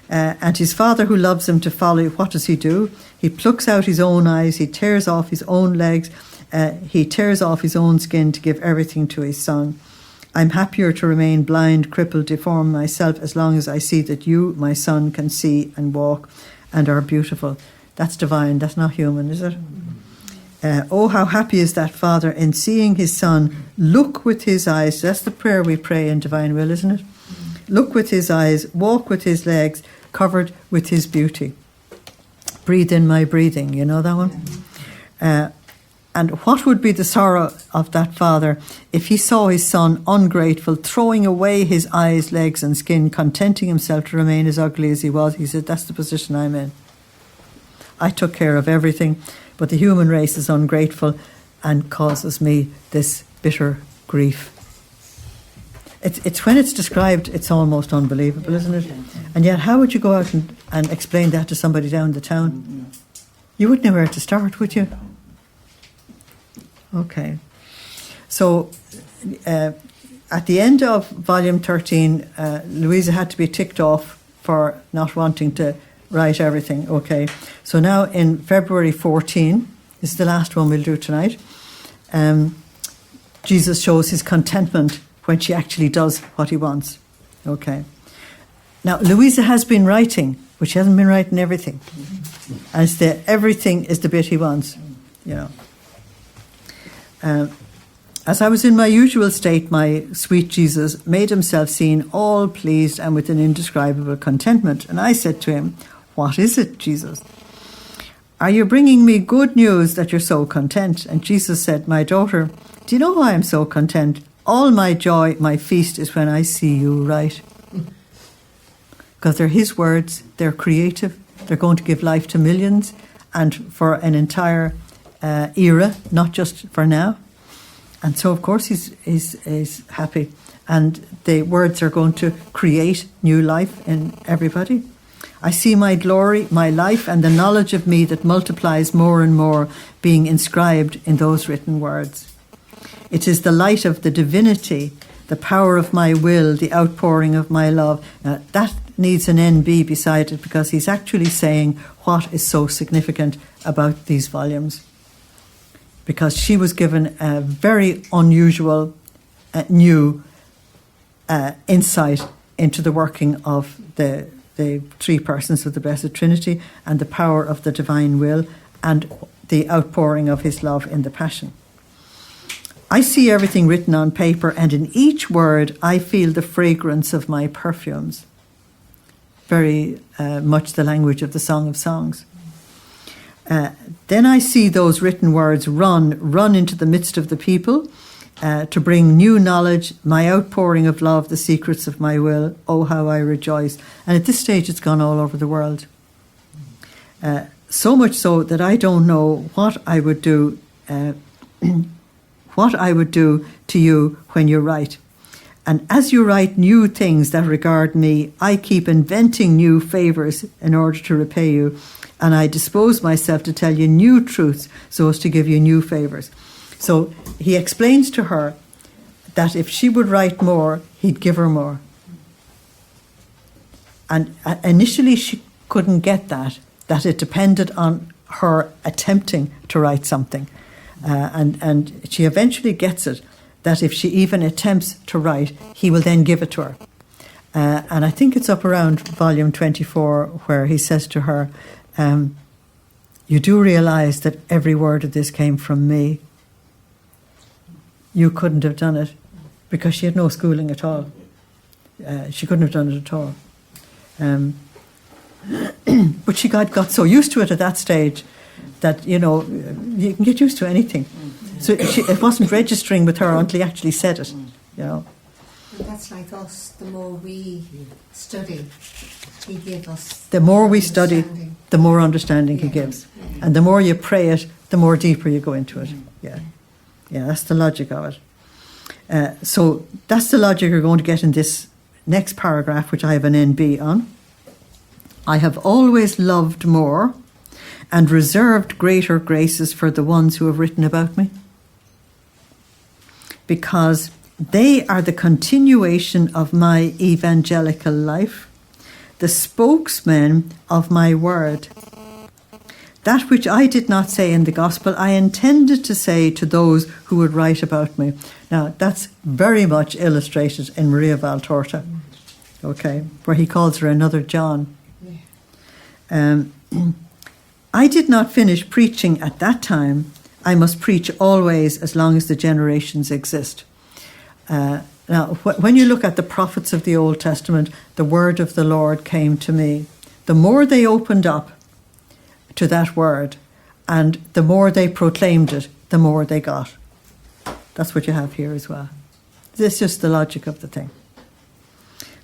And his father who loves him to follow, what does he do? He plucks out his own eyes, he tears off his own legs, he tears off his own skin to give everything to his son. I'm happier to remain blind, crippled, deformed myself as long as I see that you, my son, can see and walk and are beautiful. That's divine, that's not human, is it? Oh, how happy is that father in seeing his son look with his eyes. That's the prayer we pray in divine will, isn't it? Look with his eyes, walk with his legs, covered with his beauty. Breathe in my breathing, you know that one? And what would be the sorrow of that father if he saw his son ungrateful, throwing away his eyes, legs and skin, contenting himself to remain as ugly as he was? He said, that's the position I'm in. I took care of everything, but the human race is ungrateful and causes me this bitter grief. It's when it's described, it's almost unbelievable, isn't it? And yet, how would you go out and explain that to somebody down the town? You wouldn't know where to start, would you? Okay. So, at the end of volume 13, Luisa had to be ticked off for not wanting to write everything. Okay. So now in February 14, this is the last one we'll do tonight, Jesus shows his contentment when she actually does what he wants. Okay. Now, Luisa has been writing, but she hasn't been writing everything. As the everything is the bit he wants, you know. As I was in my usual state, my sweet Jesus made himself seen, all pleased and with an indescribable contentment. And I said to him, what is it, Jesus? Are you bringing me good news that you're so content? And Jesus said, my daughter, do you know why I'm so content? All my joy, my feast is when I see you write. Because they're his words, they're creative, they're going to give life to millions and for an entire era, not just for now. And so, of course, he's happy. And the words are going to create new life in everybody. I see my glory, my life, and the knowledge of me that multiplies more and more being inscribed in those written words. It is the light of the divinity, the power of my will, the outpouring of my love. Now, that needs an NB beside it because he's actually saying what is so significant about these volumes. Because she was given a very unusual, new insight into the working of the three persons of the Blessed Trinity and the power of the divine will and the outpouring of his love in the Passion. I see everything written on paper, and in each word I feel the fragrance of my perfumes. Very much the language of the Song of Songs. Then I see those written words run into the midst of the people to bring new knowledge, my outpouring of love, the secrets of my will. Oh, how I rejoice. And at this stage it's gone all over the world. So much so that I don't know what I would do what I would do to you when you write. And as you write new things that regard me, I keep inventing new favours in order to repay you. And I dispose myself to tell you new truths so as to give you new favours. So he explains to her that if she would write more, he'd give her more. And initially she couldn't get that it depended on her attempting to write something. And she eventually gets it, that if she even attempts to write, he will then give it to her. And I think it's up around volume 24 where he says to her, you do realise that every word of this came from me. You couldn't have done it because she had no schooling at all. She couldn't have done it at all. But she got so used to it at that stage that, you know, you can get used to anything. So it wasn't registering with her until he actually said it, you know. And that's like us, the more we study, he gives us. The more we study, the more understanding he gives. Yeah. And the more you pray it, the more deeper you go into it. Yeah, that's the logic of it. So that's the logic you're going to get in this next paragraph, which I have an NB on. I have always loved more and reserved greater graces for the ones who have written about me. Because They are the continuation of my evangelical life, the spokesmen of my word. That which I did not say in the gospel, I intended to say to those who would write about me. Now, that's very much illustrated in Maria Valtorta, okay, where he calls her another John. I did not finish preaching at that time. I must preach always as long as the generations exist. Now, when you look at the prophets of the Old Testament, the word of the Lord came to me. The more they opened up to that word, and the more they proclaimed it, the more they got. That's what you have here as well. This is just the logic of the thing.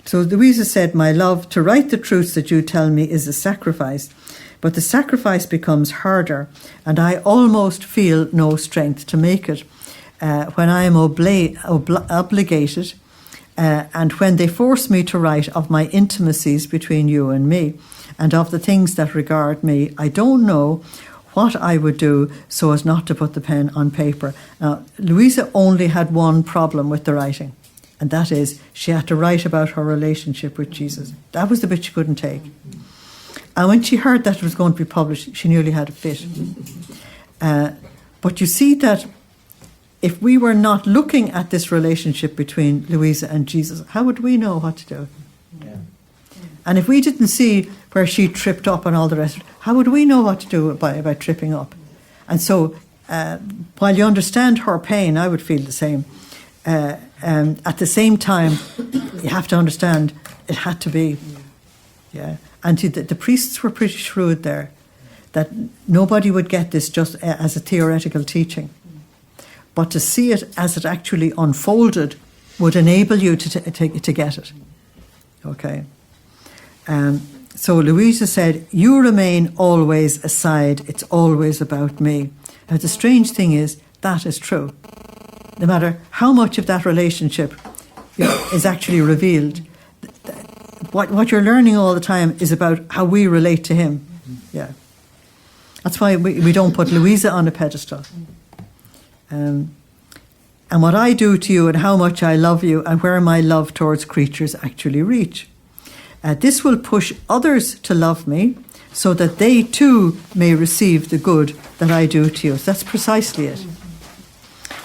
So Luisa said, my love, to write the truths that you tell me is a sacrifice, but the sacrifice becomes harder, and I almost feel no strength to make it when I am obligated, and when they force me to write of my intimacies between you and me, and of the things that regard me. I don't know what I would do so as not to put the pen on paper. Now, Luisa only had one problem with the writing, and that is she had to write about her relationship with Jesus. That was the bit she couldn't take. And when she heard that it was going to be published, she nearly had a fit. But you see that if we were not looking at this relationship between Luisa and Jesus, how would we know what to do? Yeah. And if we didn't see where she tripped up and all the rest, how would we know what to do by tripping up? And so while you understand her pain, I would feel the same. At the same time, you have to understand it had to be. Yeah. And the priests were pretty shrewd there, that nobody would get this just as a theoretical teaching. But to see it as it actually unfolded would enable you to get it. Okay. So Luisa said, you remain always aside. It's always about me. Now, the strange thing is, that is true. No matter how much of that relationship is actually revealed, what you're learning all the time is about how we relate to him. Yeah. That's why we don't put Luisa on a pedestal. And what I do to you and how much I love you and where my love towards creatures actually reach. This will push others to love me so that they too may receive the good that I do to you. So that's precisely it.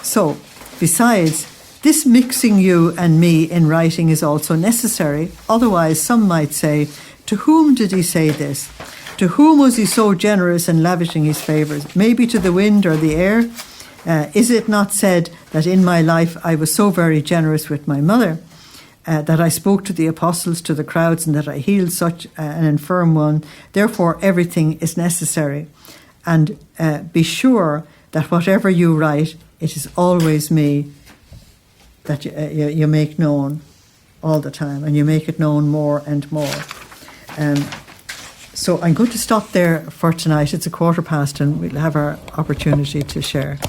So, besides, this mixing you and me in writing is also necessary. Otherwise, some might say, to whom did he say this? To whom was he so generous in lavishing his favours? Maybe to the wind or the air? Is it not said that in my life I was so very generous with my mother, that I spoke to the apostles, to the crowds, and that I healed such an infirm one? Therefore, everything is necessary. And be sure that whatever you write, it is always me that you make known all the time, and you make it known more and more. So I'm going to stop there for tonight. It's 1:15, and we'll have our opportunity to share.